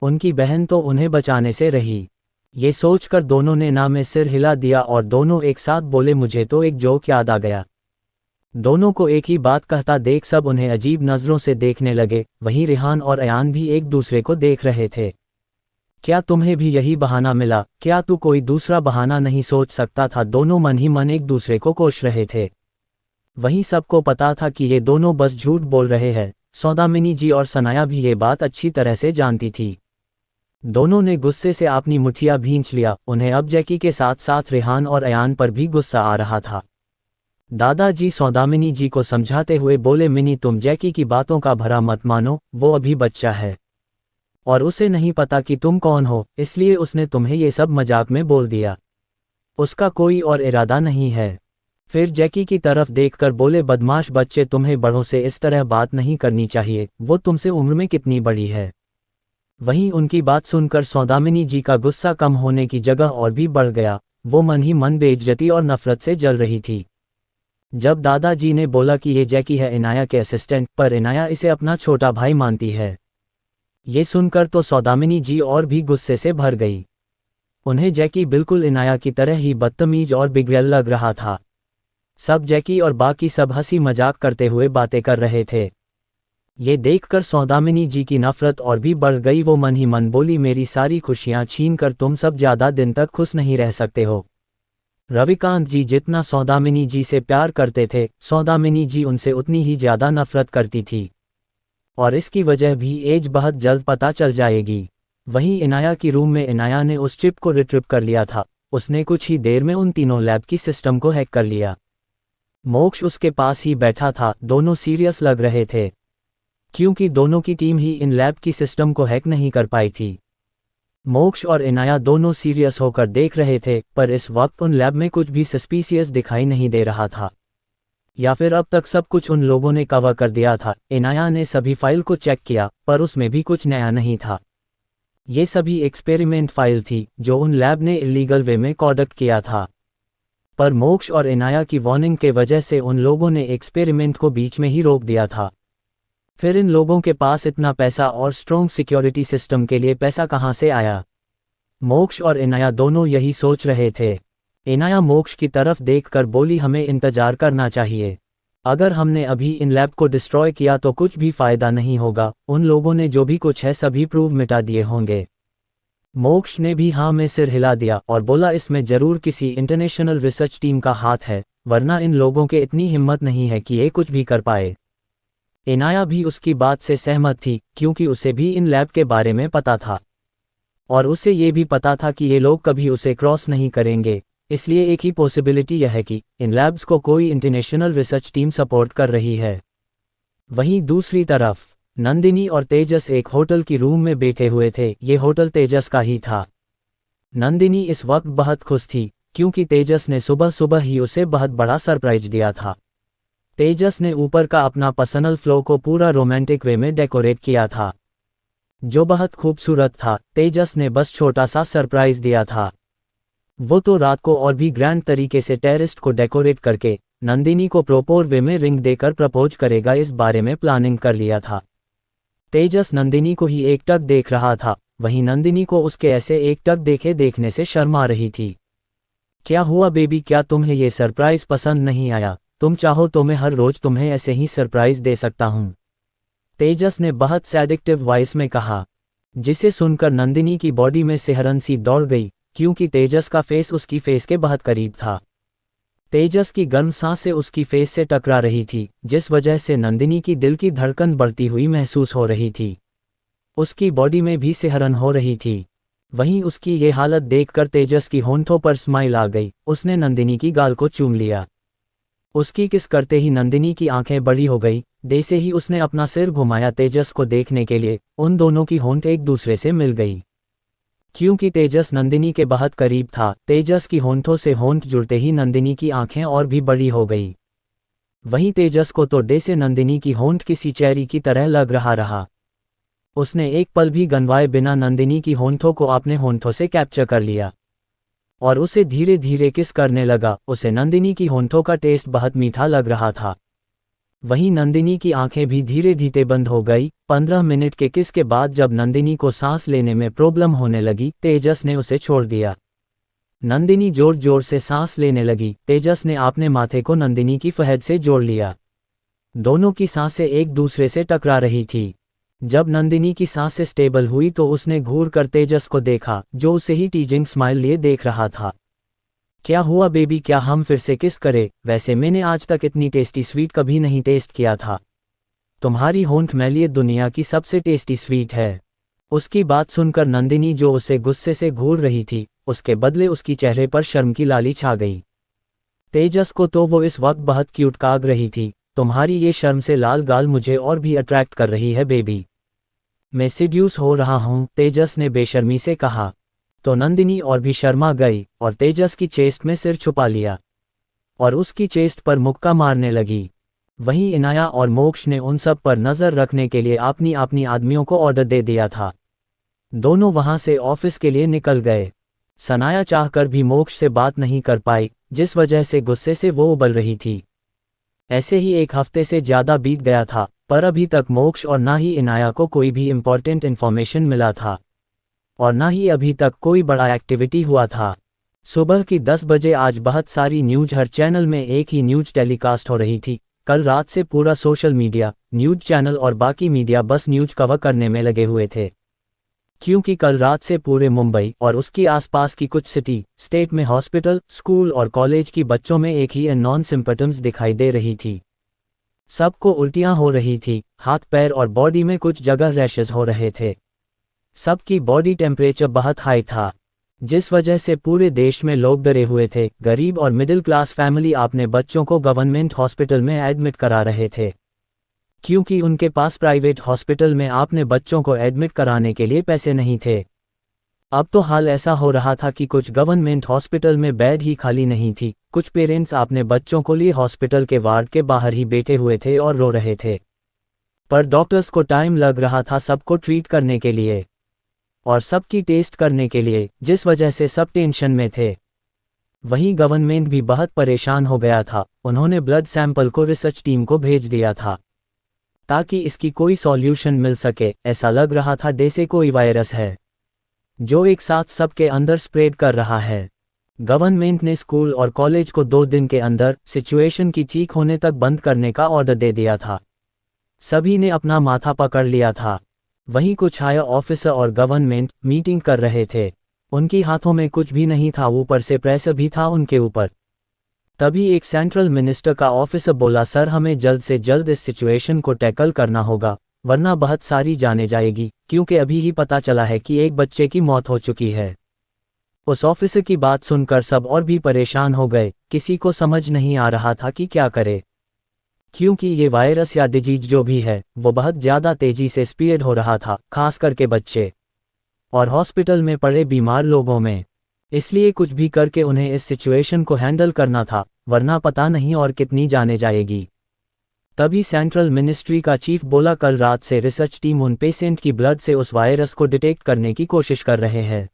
S1: उनकी बहन तो उन्हें बचाने से रही। ये सोचकर दोनों ने ना में सिर हिला दिया और दोनों एक साथ बोले, मुझे तो एक जोक याद आ गया। दोनों को एक ही बात कहता देख सब उन्हें अजीब नज़रों से देखने लगे। वहीं रेहान और अयान भी एक दूसरे को देख रहे थे। क्या तुम्हें भी यही बहाना मिला? क्या तू कोई दूसरा बहाना नहीं सोच सकता था? दोनों मन ही मन एक दूसरे को कोस रहे थे। वहीं सबको पता था कि ये दोनों बस झूठ बोल रहे हैं। सौदामिनी जी और सनाया भी ये बात अच्छी तरह से जानती थी। दोनों ने गुस्से से अपनी मुठिया भींच लिया। उन्हें अब जैकी के साथ साथ रेहान और अयान पर भी गुस्सा आ रहा था। दादाजी सौदामिनी जी को समझाते हुए बोले, मिनी तुम जैकी की बातों का भरा मत मानो, वो अभी बच्चा है और उसे नहीं पता कि तुम कौन हो, इसलिए उसने तुम्हें ये सब मजाक में बोल दिया। उसका कोई और इरादा नहीं है। फिर जैकी की तरफ देखकर बोले, बदमाश बच्चे, तुम्हें बड़ों से इस तरह बात नहीं करनी चाहिए, वो तुमसे उम्र में कितनी बड़ी है। वहीं उनकी बात सुनकर सौदामिनी जी का गुस्सा कम होने की जगह और भी बढ़ गया। वो मन ही मन बेइज्जती और नफरत से जल रही थी। जब दादाजी ने बोला कि ये जैकी है इनाया के असिस्टेंट, पर इनाया इसे अपना छोटा भाई मानती है, ये सुनकर तो सौदामिनी जी और भी गुस्से से भर गई। उन्हें जैकी बिल्कुल इनाया की तरह ही बदतमीज और बिगड़ैल लग रहा था। सब जैकी और बाकी सब हंसी मजाक करते हुए बातें कर रहे थे। ये देखकर सौदामिनी जी की नफरत और भी बढ़ गई। वो मन ही मन बोली, मेरी सारी खुशियां छीन कर तुम सब ज़्यादा दिन तक खुश नहीं रह सकते हो। रविकांत जी जितना सौदामिनी जी से प्यार करते थे, सौदामिनी जी उनसे उतनी ही ज़्यादा नफरत करती थी, और इसकी वजह भी एज बहुत जल्द पता चल जाएगी। वहीं इनाया की रूम में इनाया ने उस चिप को रिट्रीव कर लिया था। उसने कुछ ही देर में उन तीनों लैब की सिस्टम को हैक कर लिया। मोक्ष उसके पास ही बैठा था। दोनों सीरियस लग रहे थे, क्योंकि दोनों की टीम ही इन लैब की सिस्टम को हैक नहीं कर पाई थी। मोक्ष और इनाया दोनों सीरियस होकर देख रहे थे, पर इस वक्त उन लैब में कुछ भी सस्पिशियस दिखाई नहीं दे रहा था, या फिर अब तक सब कुछ उन लोगों ने कवर कर दिया था। इनाया ने सभी फाइल को चेक किया, पर उसमें भी कुछ नया नहीं था। ये सभी एक्सपेरिमेंट फाइल थी जो उन लैब ने इलीगल वे में कॉन्डक्ट किया था, पर मोक्ष और इनाया की वार्निंग के वजह से उन लोगों ने एक्सपेरिमेंट को बीच में ही रोक दिया था। फिर इन लोगों के पास इतना पैसा और स्ट्रॉन्ग सिक्योरिटी सिस्टम के लिए पैसा कहाँ से आया? मोक्ष और इनाया दोनों यही सोच रहे थे। इनाया मोक्ष की तरफ देखकर बोली, हमें इंतजार करना चाहिए। अगर हमने अभी इन लैब को डिस्ट्रॉय किया तो कुछ भी फायदा नहीं होगा। उन लोगों ने जो भी कुछ है सभी प्रूव मिटा दिए होंगे। मोक्ष ने भी हाँ में सिर हिला दिया और बोला, इसमें जरूर किसी इंटरनेशनल रिसर्च टीम का हाथ है, वरना इन लोगों के इतनी हिम्मत नहीं है कि ये कुछ भी कर पाए। इनाया भी उसकी बात से सहमत थी, क्योंकि उसे भी इन लैब के बारे में पता था, और उसे ये भी पता था कि ये लोग कभी उसे क्रॉस नहीं करेंगे। इसलिए एक ही पॉसिबिलिटी यह है कि इन लैब्स को कोई इंटरनेशनल रिसर्च टीम सपोर्ट कर रही है। वहीं दूसरी तरफ नंदिनी और तेजस एक होटल की रूम में बैठे हुए थे। ये होटल तेजस का ही था। नंदिनी इस वक्त बहुत खुश थी क्योंकि तेजस ने सुबह सुबह ही उसे बहुत बड़ा सरप्राइज दिया था। तेजस ने ऊपर का अपना पर्सनल फ्लो को पूरा रोमांटिक वे में डेकोरेट किया था, जो बहुत खूबसूरत था। तेजस ने बस छोटा सा सरप्राइज दिया था। वो तो रात को और भी ग्रैंड तरीके से टेरेस्ट को डेकोरेट करके नंदिनी को प्रॉपर वे में रिंग देकर प्रपोज करेगा, इस बारे में प्लानिंग कर लिया था। तेजस नंदिनी को ही एकटक देख रहा था, वहीं नंदिनी को उसके ऐसे एकटक देखने से शर्मा रही थी। क्या हुआ बेबी, क्या तुम्हें ये सरप्राइज पसंद नहीं आया? तुम चाहो तो मैं हर रोज तुम्हें ऐसे ही सरप्राइज दे सकता हूँ, तेजस ने बहुत सैडिक्टिव वॉइस में कहा, जिसे सुनकर नंदिनी की बॉडी में सिहरन सी दौड़ गई क्योंकि तेजस का फेस उसकी फेस के बहुत करीब था। तेजस की गर्म सांसें उसकी फेस से टकरा रही थी, जिस वजह से नंदिनी की दिल की धड़कन बढ़ती हुई महसूस हो रही थी। उसकी बॉडी में भी सिहरन हो रही थी। वहीं उसकी ये हालत देखकर तेजस की होंठों पर स्माइल आ गई। उसने नंदिनी की गाल को चूम लिया। उसकी किस करते ही नंदिनी की आंखें बड़ी हो गई। जैसे ही उसने अपना सिर घुमाया तेजस को देखने के लिए, उन दोनों की होंठ एक दूसरे से मिल गई। क्योंकि तेजस नंदिनी के बहुत करीब था, तेजस की होंठों से होंठ जुड़ते ही नंदिनी की आंखें और भी बड़ी हो गई। वहीं तेजस को तो डे से नंदिनी की होंठ किसी चेरी की तरह लग रहा। उसने एक पल भी गंवाए बिना नंदिनी की होंठों को अपने होंठों से कैप्चर कर लिया और उसे धीरे धीरे किस करने लगा। उसे नंदिनी की होंठों का टेस्ट बहुत मीठा लग रहा था। वहीं नंदिनी की आंखें भी धीरे धीरे बंद हो गई। 15 मिनट के किस के बाद जब नंदिनी को सांस लेने में प्रॉब्लम होने लगी, तेजस ने उसे छोड़ दिया। नंदिनी जोर जोर से सांस लेने लगी। तेजस ने अपने माथे को नंदिनी की फहद से जोड़ लिया। दोनों की सांसें एक दूसरे से टकरा रही थी। जब नंदिनी की सांसें स्टेबल हुई तो उसने घूर कर तेजस को देखा, जो उसे ही टीजिंग स्माइल लिए देख रहा था। क्या हुआ बेबी, क्या हम फिर से किस करें? वैसे मैंने आज तक इतनी टेस्टी स्वीट कभी नहीं टेस्ट किया था। तुम्हारी होंठ मेरे लिए दुनिया की सबसे टेस्टी स्वीट है। उसकी बात सुनकर नंदिनी, जो उसे गुस्से से घूर रही थी, उसके बदले उसकी चेहरे पर शर्म की लाली छा गई। तेजस को तो वो इस वक्त बहुत क्यूट काग रही थी। तुम्हारी ये शर्म से लाल गाल मुझे और भी अट्रैक्ट कर रही है बेबी। मैं सिड्यूस हो रहा हूँ, तेजस ने बेशर्मी से कहा। तो नंदिनी और भी शर्मा गई और तेजस की चेस्ट में सिर छुपा लिया और उसकी चेस्ट पर मुक्का मारने लगी। वहीं इनाया और मोक्ष ने उन सब पर नज़र रखने के लिए अपनी अपनी आदमियों को ऑर्डर दे दिया था। दोनों वहां से ऑफिस के लिए निकल गए। सनाया चाहकर भी मोक्ष से बात नहीं कर पाई, जिस वजह से गुस्से से वो उबल रही थी। ऐसे ही एक हफ्ते से ज़्यादा बीत गया था, पर अभी तक मोक्ष और ना ही इनाया को कोई भी इम्पोर्टेंट इन्फॉर्मेशन मिला था और ना ही अभी तक कोई बड़ा एक्टिविटी हुआ था। सुबह की 10 बजे आज बहुत सारी न्यूज हर चैनल में एक ही न्यूज टेलीकास्ट हो रही थी। कल रात से पूरा सोशल मीडिया, न्यूज चैनल और बाकी मीडिया बस न्यूज कवर करने में लगे हुए थे, क्योंकि कल रात से पूरे मुंबई और उसकी आसपास की कुछ सिटी, स्टेट में हॉस्पिटल, स्कूल और कॉलेज की बच्चों में एक ही नॉन सिम्पटम्स दिखाई दे रही थी। सबको उल्टियां हो रही थी, हाथ पैर और बॉडी में कुछ जगह रैशेस हो रहे थे। सबकी बॉडी टेम्परेचर बहुत हाई था, जिस वजह से पूरे देश में लोग डरे हुए थे। गरीब और मिडिल क्लास फैमिली अपने बच्चों को गवर्नमेंट हॉस्पिटल में एडमिट करा रहे थे, क्योंकि उनके पास प्राइवेट हॉस्पिटल में अपने बच्चों को एडमिट कराने के लिए पैसे नहीं थे। अब तो हाल ऐसा हो रहा था कि कुछ गवर्नमेंट हॉस्पिटल में बेड ही खाली नहीं थी। कुछ पेरेंट्स अपने बच्चों को लिए हॉस्पिटल के वार्ड के बाहर ही बैठे हुए थे और रो रहे थे, पर डॉक्टर्स को टाइम लग रहा था सबको ट्रीट करने के लिए और सबकी टेस्ट करने के लिए, जिस वजह से सब टेंशन में थे। वहीं गवर्नमेंट भी बहुत परेशान हो गया था। उन्होंने ब्लड सैंपल को रिसर्च टीम को भेज दिया था ताकि इसकी कोई सॉल्यूशन मिल सके। ऐसा लग रहा था जैसे कोई वायरस है जो एक साथ सबके अंदर स्प्रेड कर रहा है। गवर्नमेंट ने स्कूल और कॉलेज को 2 दिन के अंदर सिचुएशन की ठीक होने तक बंद करने का ऑर्डर दे दिया था। सभी ने अपना माथा पकड़ लिया था। वहीं कुछ हायर ऑफिसर और गवर्नमेंट मीटिंग कर रहे थे। उनकी हाथों में कुछ भी नहीं था, ऊपर से प्रेशर भी था उनके ऊपर। तभी एक सेंट्रल मिनिस्टर का ऑफिसर बोला, सर हमें जल्द से जल्द इस सिचुएशन को टैकल करना होगा, वरना बहुत सारी जाने जाएगी, क्योंकि अभी ही पता चला है कि एक बच्चे की मौत हो चुकी है। उस ऑफिसर की बात सुनकर सब और भी परेशान हो गए। किसी को समझ नहीं आ रहा था कि क्या करे, क्योंकि ये वायरस या डिजीज जो भी है वो बहुत ज़्यादा तेज़ी से स्प्रेड हो रहा था, खास करके बच्चे और हॉस्पिटल में पड़े बीमार लोगों में। इसलिए कुछ भी करके उन्हें इस सिचुएशन को हैंडल करना था, वरना पता नहीं और कितनी जाने जाएगी। तभी सेंट्रल मिनिस्ट्री का चीफ बोला कल रात से रिसर्च टीम उन पेशेंट की ब्लड से उस वायरस को डिटेक्ट करने की कोशिश कर रहे हैं।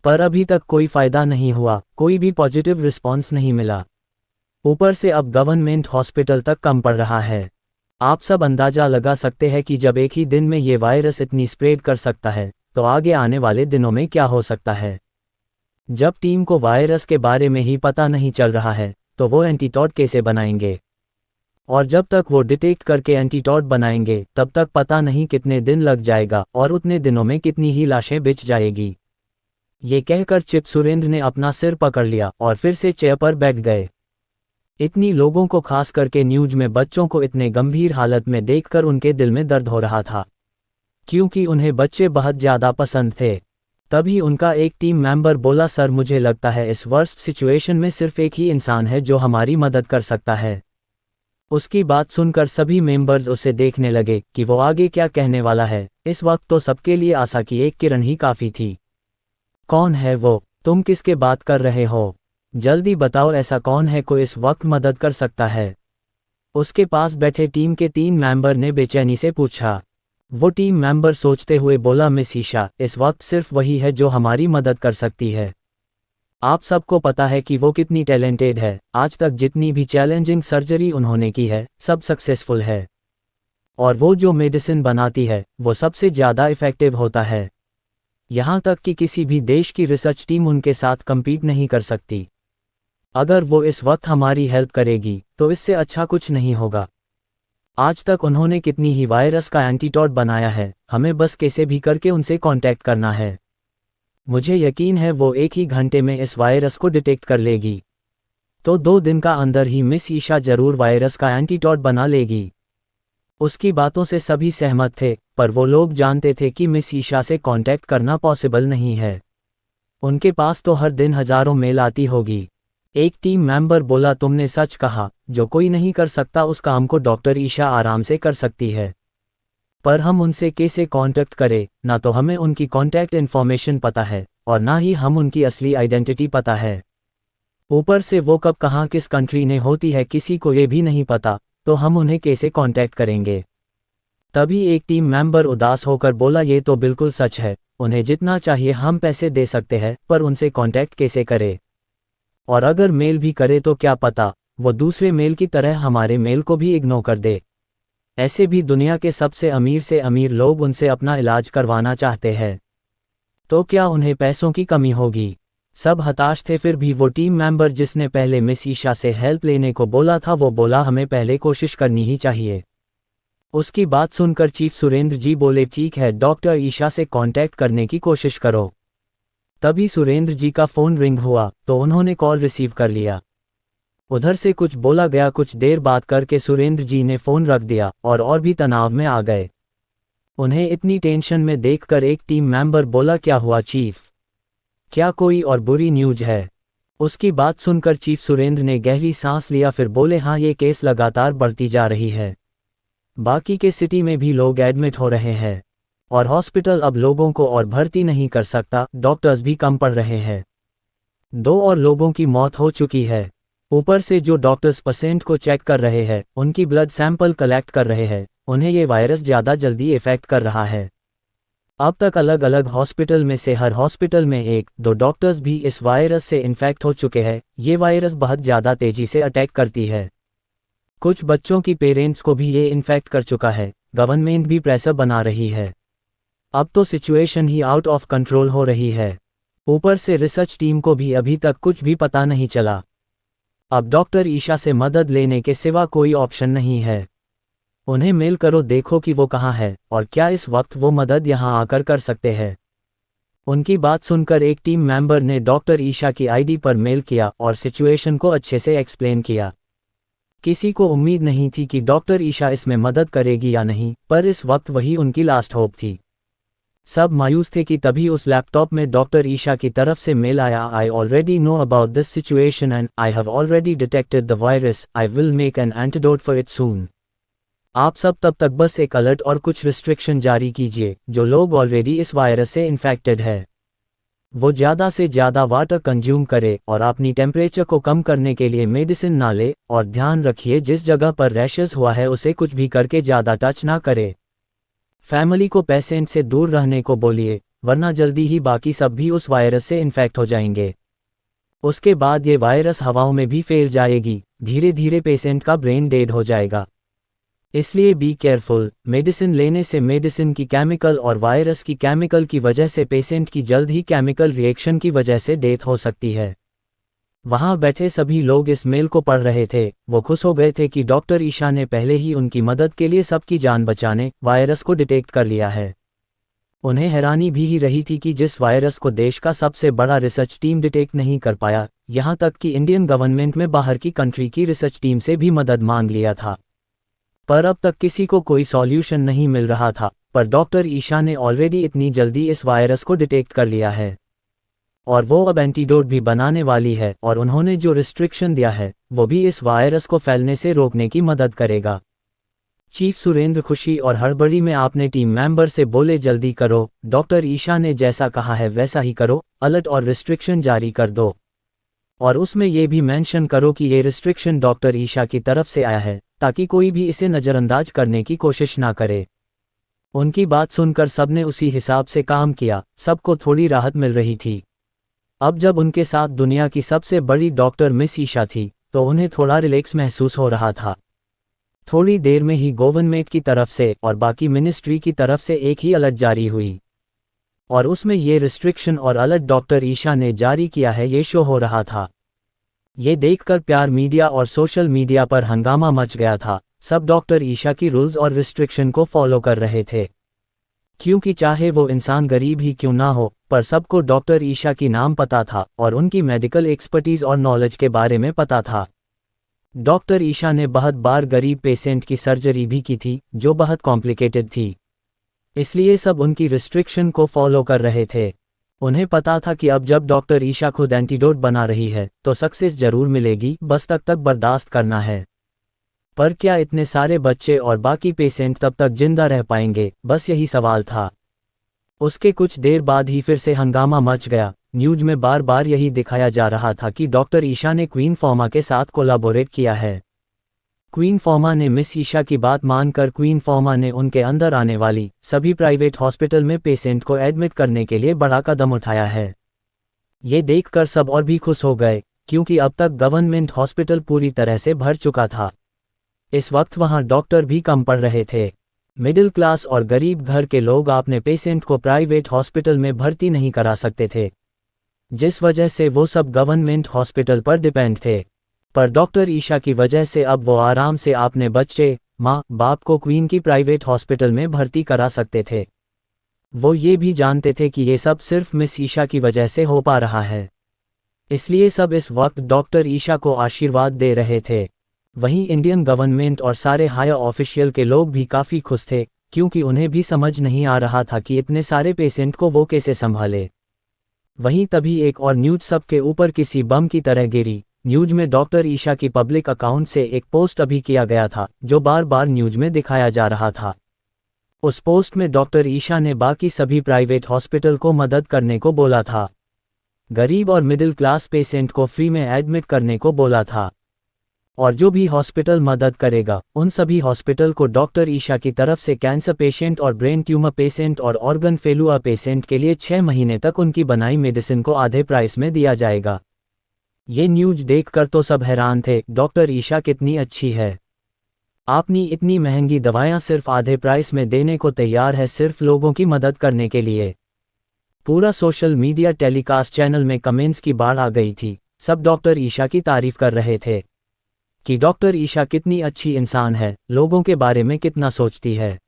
S1: पर अभी तक कोई फ़ायदा नहीं हुआ, कोई भी पॉजिटिव रिस्पॉन्स नहीं मिला। ऊपर से अब गवर्नमेंट हॉस्पिटल तक कम पड़ रहा है। आप सब अंदाज़ा लगा सकते हैं कि जब एक ही दिन में ये वायरस इतनी स्प्रेड कर सकता है तो आगे आने वाले दिनों में क्या हो सकता है। जब टीम को वायरस के बारे में ही पता नहीं चल रहा है तो वो एंटीटॉड कैसे बनाएंगे, और जब तक वो डिटेक्ट करके एंटीटॉड बनाएंगे तब तक पता नहीं कितने दिन लग जाएगा और उतने दिनों में कितनी ही लाशें बिछ जाएगी। ये कहकर चिप सुरेंद्र ने अपना सिर पकड़ लिया और फिर से चेयर पर बैठ गए। इतनी लोगों को, खास करके न्यूज में बच्चों को इतने गंभीर हालत में देखकर उनके दिल में दर्द हो रहा था, क्योंकि उन्हें बच्चे बहुत ज़्यादा पसंद थे। तभी उनका एक टीम मेंबर बोला, सर मुझे लगता है इस वर्स्ट सिचुएशन में सिर्फ एक ही इंसान है जो हमारी मदद कर सकता है। उसकी बात सुनकर सभी मेंबर्स उसे देखने लगे कि वो आगे क्या कहने वाला है। इस वक्त तो सबके लिए आशा की एक किरण ही काफ़ी थी। कौन है वो? तुम किसके बात कर रहे हो? जल्दी बताओ, ऐसा कौन है कोई इस वक्त मदद कर सकता है? उसके पास बैठे टीम के 3 मेंबर ने बेचैनी से पूछा। वो टीम मेंबर सोचते हुए बोला, मिस ईशा, इस वक्त सिर्फ वही है जो हमारी मदद कर सकती है। आप सबको पता है कि वो कितनी टैलेंटेड है। आज तक जितनी भी चैलेंजिंग सर्जरी उन्होंने की है सब सक्सेसफुल है, और वो जो मेडिसिन बनाती है वो सबसे ज़्यादा इफ़ेक्टिव होता है। यहाँ तक कि किसी भी देश की रिसर्च टीम उनके साथ कम्पीट नहीं कर सकती। अगर वो इस वक्त हमारी हेल्प करेगी तो इससे अच्छा कुछ नहीं होगा। आज तक उन्होंने कितनी ही वायरस का एंटीटॉड बनाया है, हमें बस कैसे भी करके उनसे कांटेक्ट करना है। मुझे यकीन है वो एक ही घंटे में इस वायरस को डिटेक्ट कर लेगी। तो 2 दिन का अंदर ही मिस ईशा जरूर वायरस का एंटीटॉड बना लेगी। उसकी बातों से सभी सहमत थे, पर वो लोग जानते थे कि मिस ईशा से कांटेक्ट करना पॉसिबल नहीं है। उनके पास तो हर दिन हजारों मेल आती होगी। एक टीम मेंबर बोला, तुमने सच कहा, जो कोई नहीं कर सकता उस काम को डॉक्टर ईशा आराम से कर सकती है। पर हम उनसे कैसे कांटेक्ट करें? ना तो हमें उनकी कांटेक्ट इन्फॉर्मेशन पता है और ना ही हम उनकी असली आइडेंटिटी पता है। ऊपर से वो कब कहाँ किस कंट्री में होती है किसी को ये भी नहीं पता, तो हम उन्हें कैसे कांटेक्ट करेंगे? तभी एक टीम मेंबर उदास होकर बोला, ये तो बिल्कुल सच है, उन्हें जितना चाहिए हम पैसे दे सकते हैं, पर उनसे कांटेक्ट कैसे करें? और अगर मेल भी करे तो क्या पता वो दूसरे मेल की तरह हमारे मेल को भी इग्नोर कर दे। ऐसे भी दुनिया के सबसे अमीर से अमीर लोग उनसे अपना इलाज करवाना चाहते हैं, तो क्या उन्हें पैसों की कमी होगी? सब हताश थे। फिर भी वो टीम मेंबर जिसने पहले मिस ईशा से हेल्प लेने को बोला था वो बोला, हमें पहले कोशिश करनी ही चाहिए। उसकी बात सुनकर चीफ सुरेंद्र जी बोले, ठीक है, डॉक्टर ईशा से कांटेक्ट करने की कोशिश करो। तभी सुरेंद्र जी का फ़ोन रिंग हुआ तो उन्होंने कॉल रिसीव कर लिया। उधर से कुछ बोला गया, कुछ देर बात करके सुरेंद्र जी ने फ़ोन रख दिया और भी तनाव में आ गए। उन्हें इतनी टेंशन में देखकर एक टीम मेंबर बोला, क्या हुआ चीफ? क्या कोई और बुरी न्यूज़ है? उसकी बात सुनकर चीफ सुरेंद्र ने गहरी सांस लिया, फिर बोले, हाँ, ये केस लगातार बढ़ती जा रही है। बाकी के सिटी में भी लोग एडमिट हो रहे हैं और हॉस्पिटल अब लोगों को और भर्ती नहीं कर सकता, डॉक्टर्स भी कम पड़ रहे हैं। 2 और लोगों की मौत हो चुकी है। ऊपर से जो डॉक्टर्स पेशेंट को चेक कर रहे हैं, उनकी ब्लड सैंपल कलेक्ट कर रहे हैं, उन्हें ये वायरस ज़्यादा जल्दी इफेक्ट कर रहा है। अब तक अलग अलग हॉस्पिटल में से हर हॉस्पिटल में 1-2 डॉक्टर्स भी इस वायरस से इन्फेक्ट हो चुके हैं। ये वायरस बहुत ज़्यादा तेज़ी से अटैक करती है। कुछ बच्चों की पेरेंट्स को भी ये इन्फेक्ट कर चुका है। गवर्नमेंट भी प्रेशर बना रही है। अब तो situation he out of control हो रही है। ऊपर से रिसर्च टीम को भी अभी तक कुछ भी पता नहीं चला। अब डॉक्टर ईशा से मदद लेने के सिवा कोई ऑप्शन नहीं है। उन्हें मेल करो, देखो कि वो कहाँ है और क्या इस वक्त वो मदद यहाँ आकर कर सकते हैं। उनकी बात सुनकर एक टीम मेंबर ने डॉक्टर ईशा की आईडी पर मेल किया और सिचुएशन को अच्छे से एक्सप्लेन किया। किसी को उम्मीद नहीं थी कि डॉक्टर ईशा इसमें मदद करेगी या नहीं, पर इस वक्त वही उनकी लास्ट होप थी। सब मायूस थे कि तभी उस लैपटॉप में डॉक्टर ईशा की तरफ से मेल आया, I already know about this situation and I have already detected the virus, I will make an antidote for it सून। आप सब तब तक बस एक अलर्ट और कुछ रिस्ट्रिक्शन जारी कीजिए। जो लोग ऑलरेडी इस वायरस से इन्फेक्टेड है वो ज़्यादा से ज़्यादा वाटर कंज्यूम करे और अपनी टेम्परेचर को कम करने के लिए मेडिसिन ना ले, और ध्यान रखिए जिस जगह पर रैशेस हुआ है उसे कुछ भी करके ज़्यादा टच ना करे। फैमिली को पेशेंट से दूर रहने को बोलिए, वरना जल्दी ही बाकी सब भी उस वायरस से इन्फेक्ट हो जाएंगे। उसके बाद ये वायरस हवाओं में भी फैल जाएगी, धीरे धीरे पेशेंट का ब्रेन डेड हो जाएगा। इसलिए बी केयरफुल। मेडिसिन लेने से मेडिसिन की केमिकल और वायरस की केमिकल की वजह से पेशेंट की जल्द ही केमिकल रिएक्शन की वजह से डेथ हो सकती है। वहां बैठे सभी लोग इस मेल को पढ़ रहे थे। वो खुश हो गए थे कि डॉक्टर ईशा ने पहले ही उनकी मदद के लिए सबकी जान बचाने वायरस को डिटेक्ट कर लिया है। उन्हें हैरानी भी ही रही थी कि जिस वायरस को देश का सबसे बड़ा रिसर्च टीम डिटेक्ट नहीं कर पाया, यहाँ तक कि इंडियन गवर्नमेंट में बाहर की कंट्री की रिसर्च टीम से भी मदद मांग लिया था, पर अब तक किसी को कोई सॉल्यूशन नहीं मिल रहा था। पर डॉक्टर ईशा ने ऑलरेडी इतनी जल्दी इस वायरस को डिटेक्ट कर लिया है और वो अब एंटीडोट भी बनाने वाली है, और उन्होंने जो रिस्ट्रिक्शन दिया है वो भी इस वायरस को फैलने से रोकने की मदद करेगा। चीफ सुरेंद्र खुशी और हड़बड़ी में आपने टीम मेंबर से बोले, जल्दी करो, डॉक्टर ईशा ने जैसा कहा है वैसा ही करो, अलर्ट और रिस्ट्रिक्शन जारी कर दो, और उसमें ये भी मेंशन करो कि ये रिस्ट्रिक्शन डॉक्टर ईशा की तरफ से आया है, ताकि कोई भी इसे नज़रअंदाज करने की कोशिश ना करे। उनकी बात सुनकर सबने उसी हिसाब से काम किया। सबको थोड़ी राहत मिल रही थी। अब जब उनके साथ दुनिया की सबसे बड़ी डॉक्टर मिस ईशा थी तो उन्हें थोड़ा रिलैक्स महसूस हो रहा था। थोड़ी देर में ही गवर्नमेंट की तरफ से और बाकी मिनिस्ट्री की तरफ से एक ही अलर्ट जारी हुई, और उसमें ये रिस्ट्रिक्शन और अलर्ट डॉक्टर ईशा ने जारी किया है ये शो हो रहा था। ये देखकर प्यार मीडिया और सोशल मीडिया पर हंगामा मच गया था। सब डॉक्टर ईशा की रूल्स और रिस्ट्रिक्शन को फॉलो कर रहे थे, क्योंकि चाहे वो इंसान गरीब ही क्यों ना हो, पर सबको डॉक्टर ईशा की नाम पता था और उनकी मेडिकल एक्सपर्टीज और नॉलेज के बारे में पता था। डॉक्टर ईशा ने बहुत बार गरीब पेशेंट की सर्जरी भी की थी जो बहुत कॉम्प्लिकेटेड थी, इसलिए सब उनकी रिस्ट्रिक्शन को फॉलो कर रहे थे। उन्हें पता था कि अब जब डॉक्टर ईशा खुद एंटीडोट बना रही है तो सक्सेस जरूर मिलेगी, बस तक तक बर्दाश्त करना है। पर क्या इतने सारे बच्चे और बाकी पेशेंट तब तक जिंदा रह पाएंगे, बस यही सवाल था। उसके कुछ देर बाद ही फिर से हंगामा मच गया। न्यूज में बार बार यही दिखाया जा रहा था कि डॉक्टर ईशा ने क्वीन फार्मा के साथ कोलैबोरेट किया है। क्वीन फार्मा ने मिस ईशा की बात मानकर क्वीन फार्मा ने उनके अंदर आने वाली सभी प्राइवेट हॉस्पिटल में पेशेंट को एडमिट करने के लिए बड़ा कदम उठाया है। ये देखकर सब और भी खुश हो गए, क्योंकि अब तक गवर्नमेंट हॉस्पिटल पूरी तरह से भर चुका था। इस वक्त वहां डॉक्टर भी कम पड़ रहे थे। मिडिल क्लास और गरीब घर के लोग अपने पेशेंट को प्राइवेट हॉस्पिटल में भर्ती नहीं करा सकते थे, जिस वजह से वो सब गवर्नमेंट हॉस्पिटल पर डिपेंड थे। पर डॉक्टर ईशा की वजह से अब वो आराम से अपने बच्चे, माँ बाप को क्वीन की प्राइवेट हॉस्पिटल में भर्ती करा सकते थे। वो ये भी जानते थे कि ये सब सिर्फ मिस ईशा की वजह से हो पा रहा है, इसलिए सब इस वक्त डॉक्टर ईशा को आशीर्वाद दे रहे थे। वहीं इंडियन गवर्नमेंट और सारे हायर ऑफिशियल के लोग भी काफ़ी खुश थे, क्योंकि उन्हें भी समझ नहीं आ रहा था कि इतने सारे पेशेंट को वो कैसे संभाले। वहीं तभी एक और न्यूज सबके ऊपर किसी बम की तरह गिरी। न्यूज में डॉक्टर ईशा की पब्लिक अकाउंट से एक पोस्ट अभी किया गया था जो बार बार न्यूज में दिखाया जा रहा था। उस पोस्ट में डॉक्टर ईशा ने बाकी सभी प्राइवेट हॉस्पिटल को मदद करने को बोला था, गरीब और मिडिल क्लास पेशेंट को फ्री में एडमिट करने को बोला था, और जो भी हॉस्पिटल मदद करेगा उन सभी हॉस्पिटल को डॉक्टर ईशा की तरफ से कैंसर पेशेंट और ब्रेन ट्यूमर पेशेंट और ऑर्गन फेलुआ पेशेंट के लिए 6 महीने तक उनकी बनाई मेडिसिन को आधे प्राइस में दिया जाएगा। ये न्यूज देखकर तो सब हैरान थे, डॉक्टर ईशा कितनी अच्छी है। आपने इतनी महंगी दवाएं सिर्फ आधे प्राइस में देने को तैयार है, सिर्फ लोगों की मदद करने के लिए। पूरा सोशल मीडिया टेलीकास्ट चैनल में कमेंट्स की बाढ़ आ गई थी। सब डॉक्टर ईशा की तारीफ कर रहे थे कि डॉक्टर ईशा कितनी अच्छी इंसान है, लोगों के बारे में कितना सोचती है।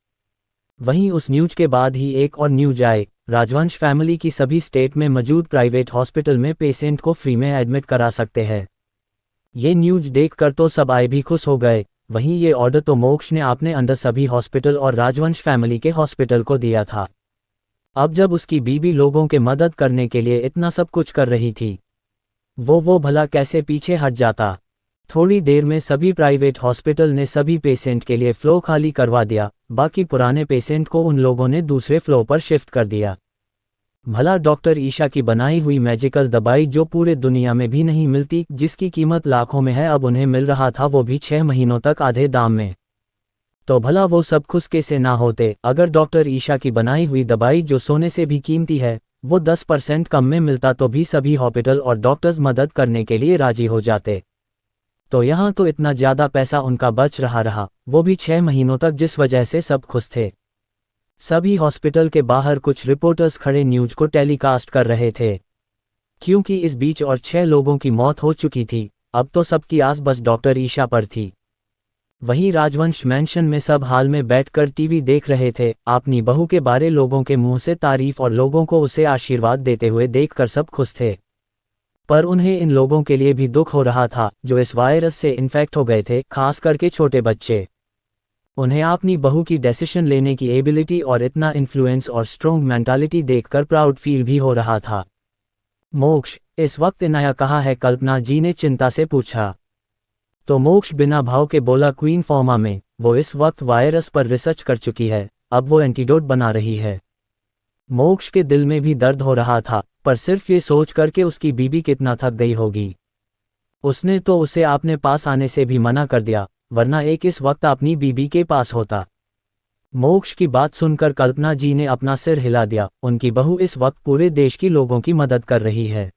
S1: वहीं उस न्यूज के बाद ही एक और न्यूज आए, राजवंश फैमिली की सभी स्टेट में मौजूद प्राइवेट हॉस्पिटल में पेशेंट को फ्री में एडमिट करा सकते हैं। ये न्यूज देखकर तो सब आए भी खुश हो गए। वहीं ये ऑर्डर तो मोक्ष ने आपने अंदर सभी हॉस्पिटल और राजवंश फैमिली के हॉस्पिटल को दिया था। अब जब उसकी बीबी लोगों के मदद करने के लिए इतना सब कुछ कर रही थी, वो भला कैसे पीछे हट जाता। थोड़ी देर में सभी प्राइवेट हॉस्पिटल ने सभी पेशेंट के लिए फ्लो खाली करवा दिया, बाकी पुराने पेशेंट को उन लोगों ने दूसरे फ्लो पर शिफ्ट कर दिया। भला डॉक्टर ईशा की बनाई हुई मैजिकल दवाई जो पूरे दुनिया में भी नहीं मिलती, जिसकी कीमत लाखों में है, अब उन्हें मिल रहा था वो भी 6 महीनों तक आधे दाम में। तो भला वो सब खुश कैसे ना होते अगर डॉक्टर ईशा की बनाई हुई दवाई जो सोने से भी कीमती है वो 10% कम में मिलता तो भी सभी हॉस्पिटल और डॉक्टर्स मदद करने के लिए राजी हो जाते। तो यहाँ तो इतना ज़्यादा पैसा उनका बच रहा, वो भी 6 महीनों तक, जिस वजह से सब खुश थे। सभी हॉस्पिटल के बाहर कुछ रिपोर्टर्स खड़े न्यूज़ को टेलीकास्ट कर रहे थे, क्योंकि इस बीच और 6 लोगों की मौत हो चुकी थी। अब तो सबकी आस बस डॉक्टर ईशा पर थी। वहीं राजवंश मैंशन में सब हाल में बैठकर टीवी देख रहे थे, अपनी बहू के बारे लोगों के मुंह से तारीफ और लोगों को उसे आशीर्वाद देते हुए देखकर सब खुश थे। पर उन्हें इन लोगों के लिए भी दुख हो रहा था जो इस वायरस से इन्फेक्ट हो गए थे, खास करके छोटे बच्चे। उन्हें अपनी बहू की डिसीजन लेने की एबिलिटी और इतना इन्फ्लुएंस और स्ट्रॉन्ग मेंटालिटी देखकर प्राउड फील भी हो रहा था। मोक्ष, इस वक्त इनाया कहाँ है? कल्पना जी ने चिंता से पूछा। तो मोक्ष बिना भाव के बोला, क्वीन फॉर्मा में। वो इस वक्त वायरस पर रिसर्च कर चुकी है, अब वो एंटीडोट बना रही है। मोक्ष के दिल में भी दर्द हो रहा था, पर सिर्फ ये सोच कर के उसकी बीबी कितना थक गई होगी। उसने तो उसे अपने पास आने से भी मना कर दिया, वरना एक इस वक्त अपनी बीबी के पास होता। मोक्ष की बात सुनकर कल्पना जी ने अपना सिर हिला दिया। उनकी बहू इस वक्त पूरे देश की लोगों की मदद कर रही है,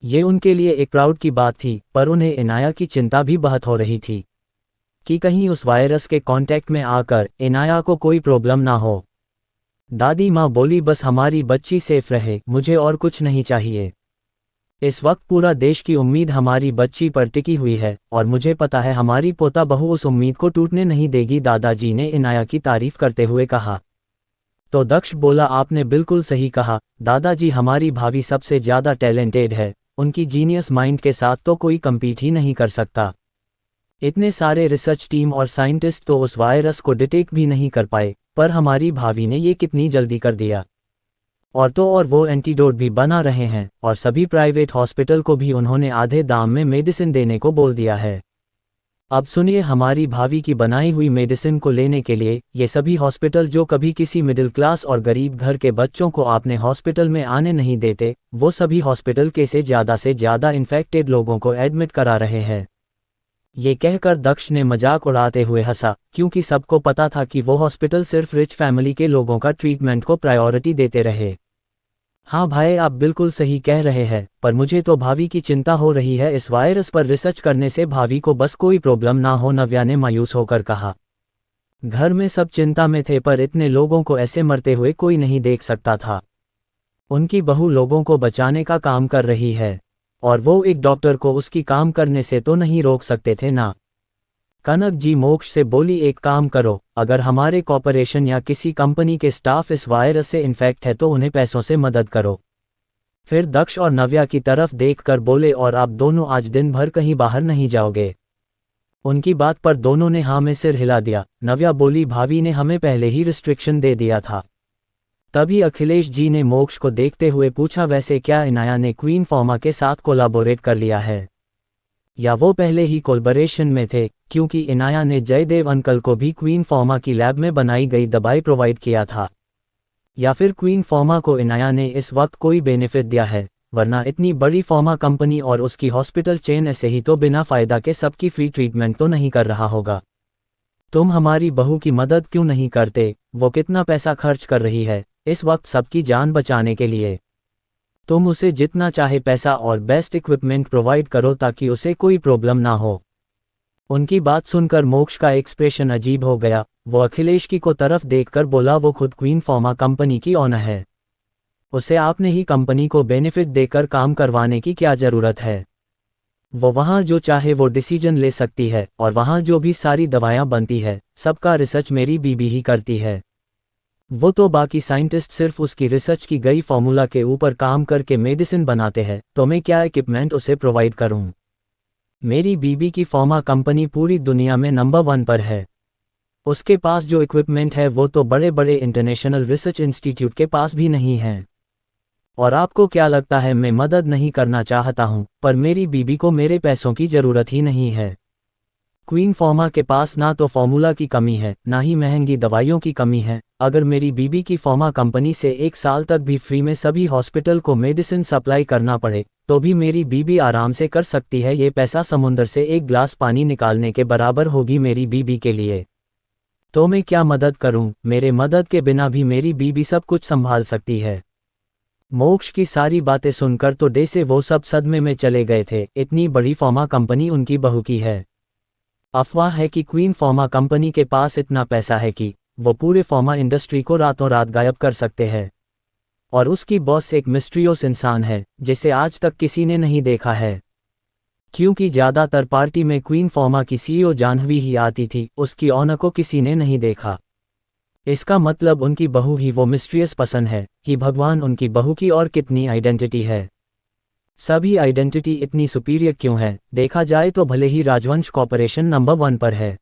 S1: ये उनके लिए एक प्राउड की बात थी। पर उन्हें इनाया की चिंता भी बहुत हो रही थी कि कहीं उस वायरस के कांटेक्ट में आकर इनाया को कोई प्रॉब्लम ना हो। दादी माँ बोली, बस हमारी बच्ची सेफ रहे, मुझे और कुछ नहीं चाहिए। इस वक्त पूरा देश की उम्मीद हमारी बच्ची पर टिकी हुई है और मुझे पता है हमारी पोता बहू उस उम्मीद को टूटने नहीं देगी, दादाजी ने इनाया की तारीफ करते हुए कहा। तो दक्ष बोला, आपने बिल्कुल सही कहा दादाजी, हमारी भाभी सबसे ज़्यादा टैलेंटेड है, उनकी जीनियस माइंड के साथ तो कोई कम्पीट ही नहीं कर सकता। इतने सारे रिसर्च टीम और साइंटिस्ट तो उस वायरस को डिटेक्ट भी नहीं कर पाए, पर हमारी भाभी ने ये कितनी जल्दी कर दिया। और तो और वो एंटीडोट भी बना रहे हैं और सभी प्राइवेट हॉस्पिटल को भी उन्होंने आधे दाम में मेडिसिन देने को बोल दिया है। अब सुनिए, हमारी भाभी की बनाई हुई मेडिसिन को लेने के लिए ये सभी हॉस्पिटल जो कभी किसी मिडिल क्लास और गरीब घर के बच्चों को अपने हॉस्पिटल में आने नहीं देते, वो सभी हॉस्पिटल के से ज़्यादा इन्फेक्टेड लोगों को एडमिट करा रहे हैं। ये कहकर दक्ष ने मजाक उड़ाते हुए हंसा, क्योंकि सबको पता था कि वो हॉस्पिटल सिर्फ रिच फैमिली के लोगों का ट्रीटमेंट को प्रायोरिटी देते रहे। हाँ भाई, आप बिल्कुल सही कह रहे हैं, पर मुझे तो भाभी की चिंता हो रही है। इस वायरस पर रिसर्च करने से भाभी को बस कोई प्रॉब्लम ना हो, नव्या ने मायूस होकर कहा। घर में सब चिंता में थे, पर इतने लोगों को ऐसे मरते हुए कोई नहीं देख सकता था। उनकी बहू लोगों को बचाने का काम कर रही है और वो एक डॉक्टर को उसकी काम करने से तो नहीं रोक सकते थे ना। कनक जी मोक्ष से बोली, एक काम करो, अगर हमारे कॉर्पोरेशन या किसी कंपनी के स्टाफ इस वायरस से इन्फेक्ट है तो उन्हें पैसों से मदद करो। फिर दक्ष और नव्या की तरफ देखकर बोले, और आप दोनों आज दिन भर कहीं बाहर नहीं जाओगे? उनकी बात पर दोनों ने हाँ में सिर हिला दिया। नव्या बोली, भाभी ने हमें पहले ही रिस्ट्रिक्शन दे दिया था। तभी अखिलेश जी ने मोक्ष को देखते हुए पूछा, वैसे क्या इनाया ने क्वीन फॉर्मा के साथ कोलैबोरेट कर लिया है, या वो पहले ही कोलैबोरेशन में थे? क्योंकि इनाया ने जयदेव अंकल को भी क्वीन फॉर्मा की लैब में बनाई गई दवाई प्रोवाइड किया था, या फिर क्वीन फॉर्मा को इनाया ने इस वक्त कोई बेनिफिट दिया है? वरना इतनी बड़ी फॉर्मा कंपनी और उसकी हॉस्पिटल चेन ऐसे ही तो बिना फ़ायदा के सबकी फ्री ट्रीटमेंट तो नहीं कर रहा होगा। तुम हमारी बहू की मदद क्यों नहीं करते? वो कितना पैसा खर्च कर रही है इस वक्त सबकी जान बचाने के लिए। तुम उसे जितना चाहे पैसा और बेस्ट इक्विपमेंट प्रोवाइड करो ताकि उसे कोई प्रॉब्लम ना हो। उनकी बात सुनकर मोक्ष का एक्सप्रेशन अजीब हो गया। वो अखिलेश की को तरफ देखकर बोला, वो खुद क्वीन फॉर्मा कंपनी की ओनर है, उसे आपने ही कंपनी को बेनिफिट देकर काम करवाने की क्या ज़रूरत है? वो वहाँ जो चाहे वो डिसीजन ले सकती है और वहाँ जो भी सारी दवायाँ बनती है सबका रिसर्च मेरी बीबी ही करती है। वो तो बाकी साइंटिस्ट सिर्फ उसकी रिसर्च की गई फॉर्मूला के ऊपर काम करके मेडिसिन बनाते हैं, तो मैं क्या इक्विपमेंट उसे प्रोवाइड करूं? मेरी बीबी की फॉर्मा कंपनी पूरी दुनिया में नंबर 1 पर है। उसके पास जो इक्विपमेंट है वो तो बड़े बड़े इंटरनेशनल रिसर्च इंस्टीट्यूट के पास भी नहीं है। और आपको क्या लगता है मैं मदद नहीं करना चाहता हूँ, पर मेरी बीबी को मेरे पैसों की ज़रूरत ही नहीं है। क्वीन फॉर्मा के पास ना तो फॉर्मूला की कमी है, ना ही महंगी दवाइयों की कमी है। अगर मेरी बीबी की फॉर्मा कंपनी से 1 साल तक भी फ्री में सभी हॉस्पिटल को मेडिसिन सप्लाई करना पड़े, तो भी मेरी बीबी आराम से कर सकती है। ये पैसा समुंदर से एक ग्लास पानी निकालने के बराबर होगी मेरी बीबी के लिए। तो मैं क्या मदद करूं? मेरे मदद के बिना भी मेरी बीबी सब कुछ संभाल सकती है। मोक्ष की सारी बातें सुनकर तो डे से वो सब सदमे में चले गए थे। इतनी बड़ी फॉर्मा कंपनी उनकी बहू की है। अफवाह है कि क्वीन फॉर्मा कंपनी के पास इतना पैसा है कि वो पूरे फॉर्मा इंडस्ट्री को रातों रात गायब कर सकते हैं। और उसकी बॉस एक मिस्टीरियस इंसान है जिसे आज तक किसी ने नहीं देखा है। क्योंकि ज़्यादातर पार्टी में क्वीन फॉर्मा की सीईओ जाह्नवी ही आती थी, उसकी ऑनर को किसी ने नहीं देखा। इसका मतलब उनकी बहू ही वो मिस्टीरियस पर्सन है कि भगवान, उनकी बहू की और कितनी आइडेंटिटी है। सभी आइडेंटिटी इतनी सुपीरियर क्यों है? देखा जाए तो भले ही राजवंश कॉर्पोरेशन नंबर 1 पर है,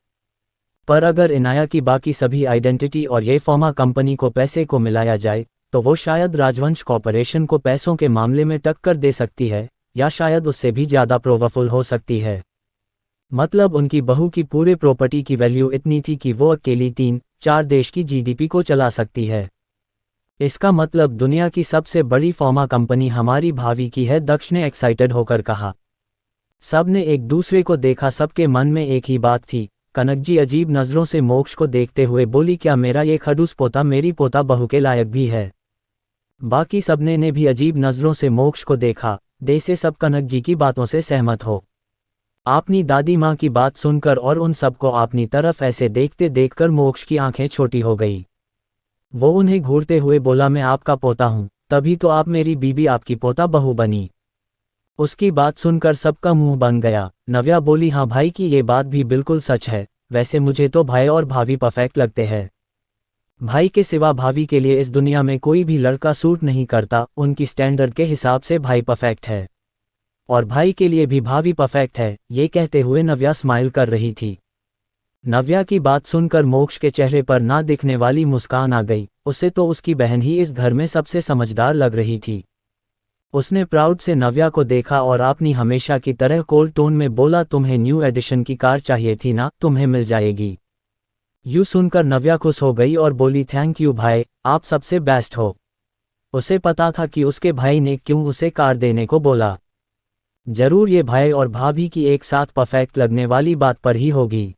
S1: पर अगर इनाया की बाकी सभी आइडेंटिटी और ये फॉर्मा कंपनी को पैसे को मिलाया जाए तो वो शायद राजवंश कॉर्पोरेशन को पैसों के मामले में टक्कर दे सकती है, या शायद उससे भी ज़्यादा पावरफुल हो सकती है। मतलब उनकी बहू की पूरे प्रॉपर्टी की वैल्यू इतनी थी कि वो अकेली 3-4 देश की जीडीपी को चला सकती है। इसका मतलब दुनिया की सबसे बड़ी फॉर्मा कंपनी हमारी भाभी की है, दक्ष ने एक्साइटेड होकर कहा। सब ने एक दूसरे को देखा, सबके मन में एक ही बात थी। कनकजी अजीब नज़रों से मोक्ष को देखते हुए बोली, क्या मेरा ये खड़ूस पोता मेरी पोता बहू के लायक भी है? बाकी सबने ने भी अजीब नज़रों से मोक्ष को देखा। जैसे सब कनकजी की बातों से सहमत हो। अपनी दादी माँ की बात सुनकर और उन सबको अपनी तरफ ऐसे देखते देखकर मोक्ष की आंखें छोटी हो गई। वो उन्हें घूरते हुए बोला, मैं आपका पोता हूँ, तभी तो आप मेरी बीबी आपकी पोता बहू बनी। उसकी बात सुनकर सबका मुंह बन गया। नव्या बोली, हाँ भाई की ये बात भी बिल्कुल सच है। वैसे मुझे तो भाई और भाभी परफेक्ट लगते हैं। भाई के सिवा भाभी के लिए इस दुनिया में कोई भी लड़का सूट नहीं करता। उनकी स्टैंडर्ड के हिसाब से भाई परफेक्ट है, और भाई के लिए भी भाभी परफेक्ट है। ये कहते हुए नव्या स्माइल कर रही थी। नव्या की बात सुनकर मोक्ष के चेहरे पर ना दिखने वाली मुस्कान आ गई। उसे तो उसकी बहन ही इस घर में सबसे समझदार लग रही थी। उसने प्राउड से नव्या को देखा और अपनी हमेशा की तरह कोल्ड टोन में बोला, तुम्हें न्यू एडिशन की कार चाहिए थी ना, तुम्हें मिल जाएगी। यूं सुनकर नव्या खुश हो गई और बोली, थैंक यू भाई, आप सबसे बेस्ट हो। उसे पता था कि उसके भाई ने क्यों उसे कार देने को बोला। जरूर ये भाई और भाभी की एक साथ परफेक्ट लगने वाली बात पर ही होगी।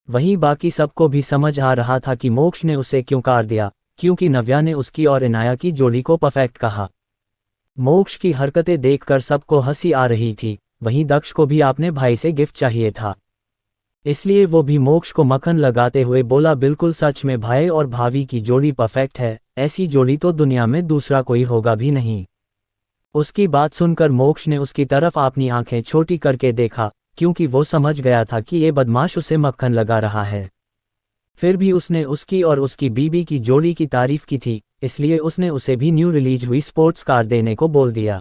S1: वहीं बाकी सबको भी समझ आ रहा था कि मोक्ष ने उसे क्यों कार दिया, क्योंकि नव्या ने उसकी और इनाया की जोड़ी को परफेक्ट कहा। मोक्ष की हरकतें देखकर सबको हंसी आ रही थी। वहीं दक्ष को भी अपने भाई से गिफ्ट चाहिए था, इसलिए वो भी मोक्ष को मक्खन लगाते हुए बोला, बिल्कुल सच में भाई और भाभी की जोड़ी परफेक्ट है। ऐसी जोड़ी तो दुनिया में दूसरा कोई होगा भी नहीं। उसकी बात सुनकर मोक्ष ने उसकी तरफ अपनी आंखें छोटी करके देखा, क्योंकि वो समझ गया था कि ये बदमाश उसे मक्खन लगा रहा है। फिर भी उसने उसकी और उसकी बीबी की जोड़ी की तारीफ की थी, इसलिए उसने उसे भी न्यू रिलीज हुई स्पोर्ट्स कार देने को बोल दिया।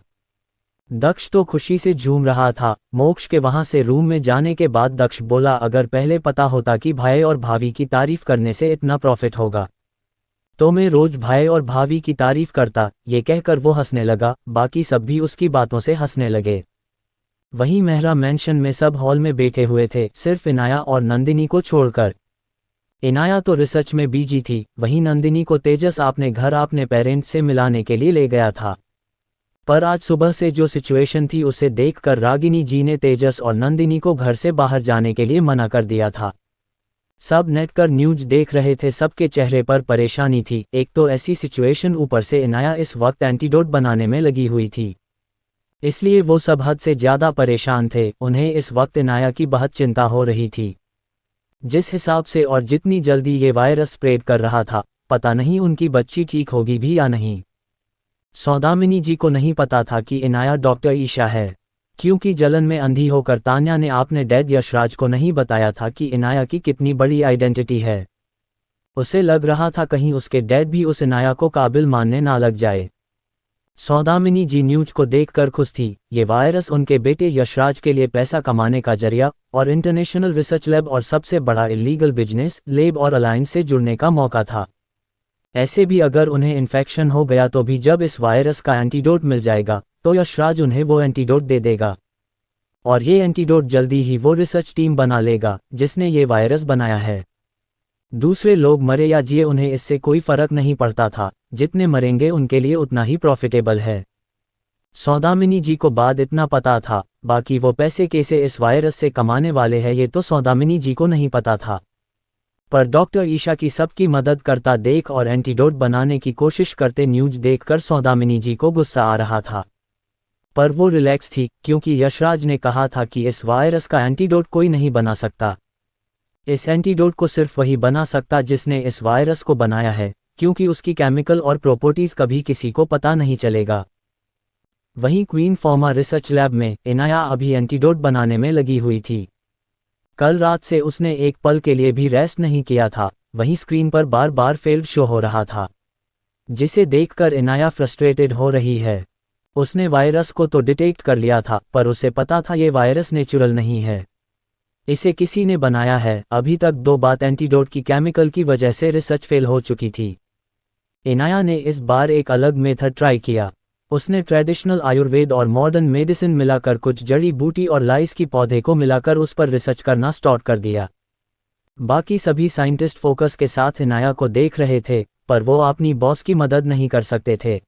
S1: दक्ष तो खुशी से झूम रहा था। मोक्ष के वहां से रूम में जाने के बाद दक्ष बोला, अगर पहले पता होता कि भाई और भाभी की तारीफ करने से इतना प्रॉफिट होगा तो मैं रोज भाई और भाभी की तारीफ करता। ये कहकर वो हंसने लगा। बाकी सब भी उसकी बातों से हंसने लगे। वहीं मेहरा मैंशन में सब हॉल में बैठे हुए थे, सिर्फ इनाया और नंदिनी को छोड़कर। इनाया तो रिसर्च में बिजी थी, वहीं नंदिनी को तेजस अपने घर अपने पेरेंट्स से मिलाने के लिए ले गया था। पर आज सुबह से जो सिचुएशन थी उसे देखकर रागिनी जी ने तेजस और नंदिनी को घर से बाहर जाने के लिए मना कर दिया था। सब नेट कर न्यूज देख रहे थे, सबके चेहरे पर परेशानी थी। एक तो ऐसी सिचुएशन, ऊपर से इनाया इस वक्त एंटीडोट बनाने में लगी हुई थी, इसलिए वो सब हद से ज़्यादा परेशान थे। उन्हें इस वक्त इनाया की बहुत चिंता हो रही थी। जिस हिसाब से और जितनी जल्दी ये वायरस स्प्रेड कर रहा था, पता नहीं उनकी बच्ची ठीक होगी भी या नहीं। सौदामिनी जी को नहीं पता था कि इनाया डॉक्टर ईशा है, क्योंकि जलन में अंधी होकर तान्या ने आपने डैड यशराज को नहीं बताया था कि इनाया की कितनी बड़ी आइडेंटिटी है। उसे लग रहा था कहीं उसके डैड भी उस इनाया को काबिल मानने ना लग जाए। सौदामिनी जी न्यूज को देखकर खुश थी। ये वायरस उनके बेटे यशराज के लिए पैसा कमाने का जरिया और इंटरनेशनल रिसर्च लैब और सबसे बड़ा इलीगल बिजनेस लेब और अलायंस से जुड़ने का मौका था। ऐसे भी अगर उन्हें इन्फेक्शन हो गया तो भी जब इस वायरस का एंटीडोट मिल जाएगा तो यशराज उन्हें वो एंटीडोट दे देगा, और ये एंटीडोट जल्दी ही वो रिसर्च टीम बना लेगा जिसने ये वायरस बनाया है। दूसरे लोग मरे या जिए उन्हें इससे कोई फर्क नहीं पड़ता था, जितने मरेंगे उनके लिए उतना ही प्रॉफिटेबल है। सौदामिनी जी को बाद इतना पता था, बाकी वो पैसे कैसे इस वायरस से कमाने वाले हैं ये तो सौदामिनी जी को नहीं पता था। पर डॉक्टर ईशा की सबकी मदद करता देख और एंटीडोट बनाने की कोशिश करते न्यूज देखकर सौदामिनी जी को गुस्सा आ रहा था। पर वो रिलैक्स थी क्योंकि यशराज ने कहा था कि इस वायरस का एंटीडोट कोई नहीं बना सकता। इस एंटीडोट को सिर्फ वही बना सकता जिसने इस वायरस को बनाया है, क्योंकि उसकी केमिकल और प्रॉपर्टीज कभी किसी को पता नहीं चलेगा। वहीं क्वीन फार्मा रिसर्च लैब में इनाया अभी एंटीडोट बनाने में लगी हुई थी। कल रात से उसने एक पल के लिए भी रेस्ट नहीं किया था। वहीं स्क्रीन पर बार बार फेल्ड शो हो रहा था, जिसे देखकर इनाया फ्रस्ट्रेटेड हो रही है। उसने वायरस को तो डिटेक्ट कर लिया था, पर उसे पता था ये वायरस नेचुरल नहीं है, इसे किसी ने बनाया है। अभी तक 2 बार एंटीडोट की केमिकल की वजह से रिसर्च फेल हो चुकी थी। इनाया ने इस बार एक अलग मेथड ट्राई किया। उसने ट्रेडिशनल आयुर्वेद और मॉडर्न मेडिसिन मिलाकर कुछ जड़ी बूटी और लाइस की पौधे को मिलाकर उस पर रिसर्च करना स्टार्ट कर दिया। बाकी सभी साइंटिस्ट फोकस के साथ इनाया को देख रहे थे, पर वो अपनी बॉस की मदद नहीं कर सकते थे,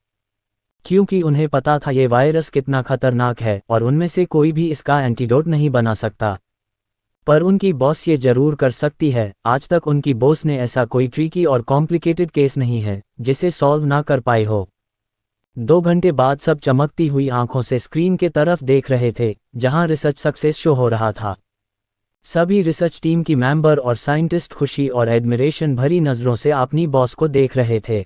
S1: क्योंकि उन्हें पता था ये वायरस कितना खतरनाक है और उनमें से कोई भी इसका एंटीडोट नहीं बना सकता। पर उनकी बॉस ये जरूर कर सकती है। आज तक उनकी बॉस ने ऐसा कोई ट्रिकी और कॉम्प्लिकेटेड केस नहीं है जिसे सॉल्व ना कर पाए हो। 2 घंटे बाद सब चमकती हुई आंखों से स्क्रीन के तरफ देख रहे थे जहां रिसर्च सक्सेस शो हो रहा था। सभी रिसर्च टीम की मेंबर और साइंटिस्ट खुशी और एडमिरेशन भरी नज़रों से अपनी बॉस को देख रहे थे।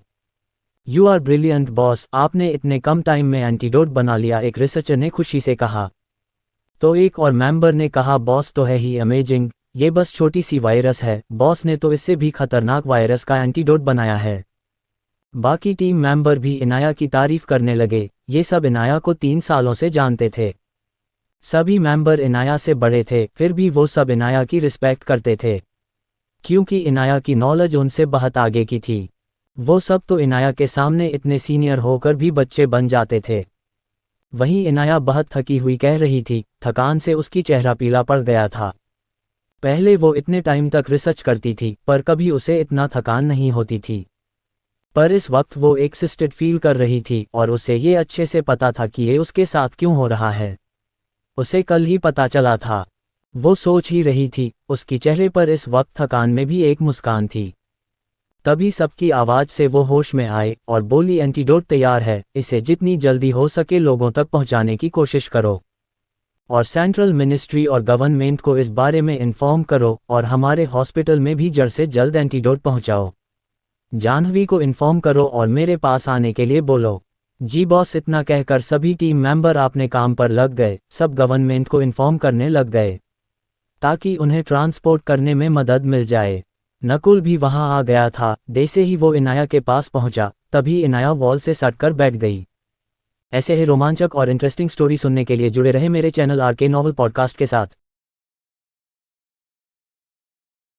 S1: यू आर ब्रिलियंट बॉस, आपने इतने कम टाइम में एंटीडोट बना लिया, एक रिसर्चर ने खुशी से कहा। तो एक और मेंबर ने कहा, बॉस तो है ही अमेजिंग, ये बस छोटी सी वायरस है, बॉस ने तो इससे भी खतरनाक वायरस का एंटीडोट बनाया है। बाकी टीम मेंबर भी इनाया की तारीफ करने लगे। ये सब इनाया को 3 सालों से जानते थे। सभी मेंबर इनाया से बड़े थे, फिर भी वो सब इनाया की रिस्पेक्ट करते थे, क्योंकि इनाया की नॉलेज उनसे बहुत आगे की थी। वो सब तो इनाया के सामने इतने सीनियर होकर भी बच्चे बन जाते थे। वहीं इनाया बहुत थकी हुई कह रही थी, थकान से उसकी चेहरा पीला पड़ गया था। पहले वो इतने टाइम तक रिसर्च करती थी, पर कभी उसे इतना थकान नहीं होती थी। पर इस वक्त वो एक्सिस्टेड फील कर रही थी और उसे ये अच्छे से पता था कि ये उसके साथ क्यों हो रहा है। उसे कल ही पता चला था। वो सोच ही रही थी, उसकी चेहरे पर इस वक्त थकान में भी एक मुस्कान थी। तभी सबकी आवाज़ से वो होश में आए और बोली, एंटीडोट तैयार है, इसे जितनी जल्दी हो सके लोगों तक पहुंचाने की कोशिश करो और सेंट्रल मिनिस्ट्री और गवर्नमेंट को इस बारे में इन्फॉर्म करो और हमारे हॉस्पिटल में भी जल्द से जल्द एंटीडोट पहुंचाओ। जाह्नवी को इन्फॉर्म करो और मेरे पास आने के लिए बोलो। जी बॉस, इतना कहकर सभी टीम मेंबर अपने काम पर लग गए। सब गवर्नमेंट को इन्फॉर्म करने लग गए ताकि उन्हें ट्रांसपोर्ट करने में मदद मिल जाए। नकुल भी वहां आ गया था। जैसे ही वो इनाया के पास पहुंचा, तभी इनाया वॉल से सटकर बैठ गई। ऐसे ही रोमांचक और इंटरेस्टिंग स्टोरी सुनने के लिए जुड़े रहे मेरे चैनल आरके नॉवल पॉडकास्ट के साथ।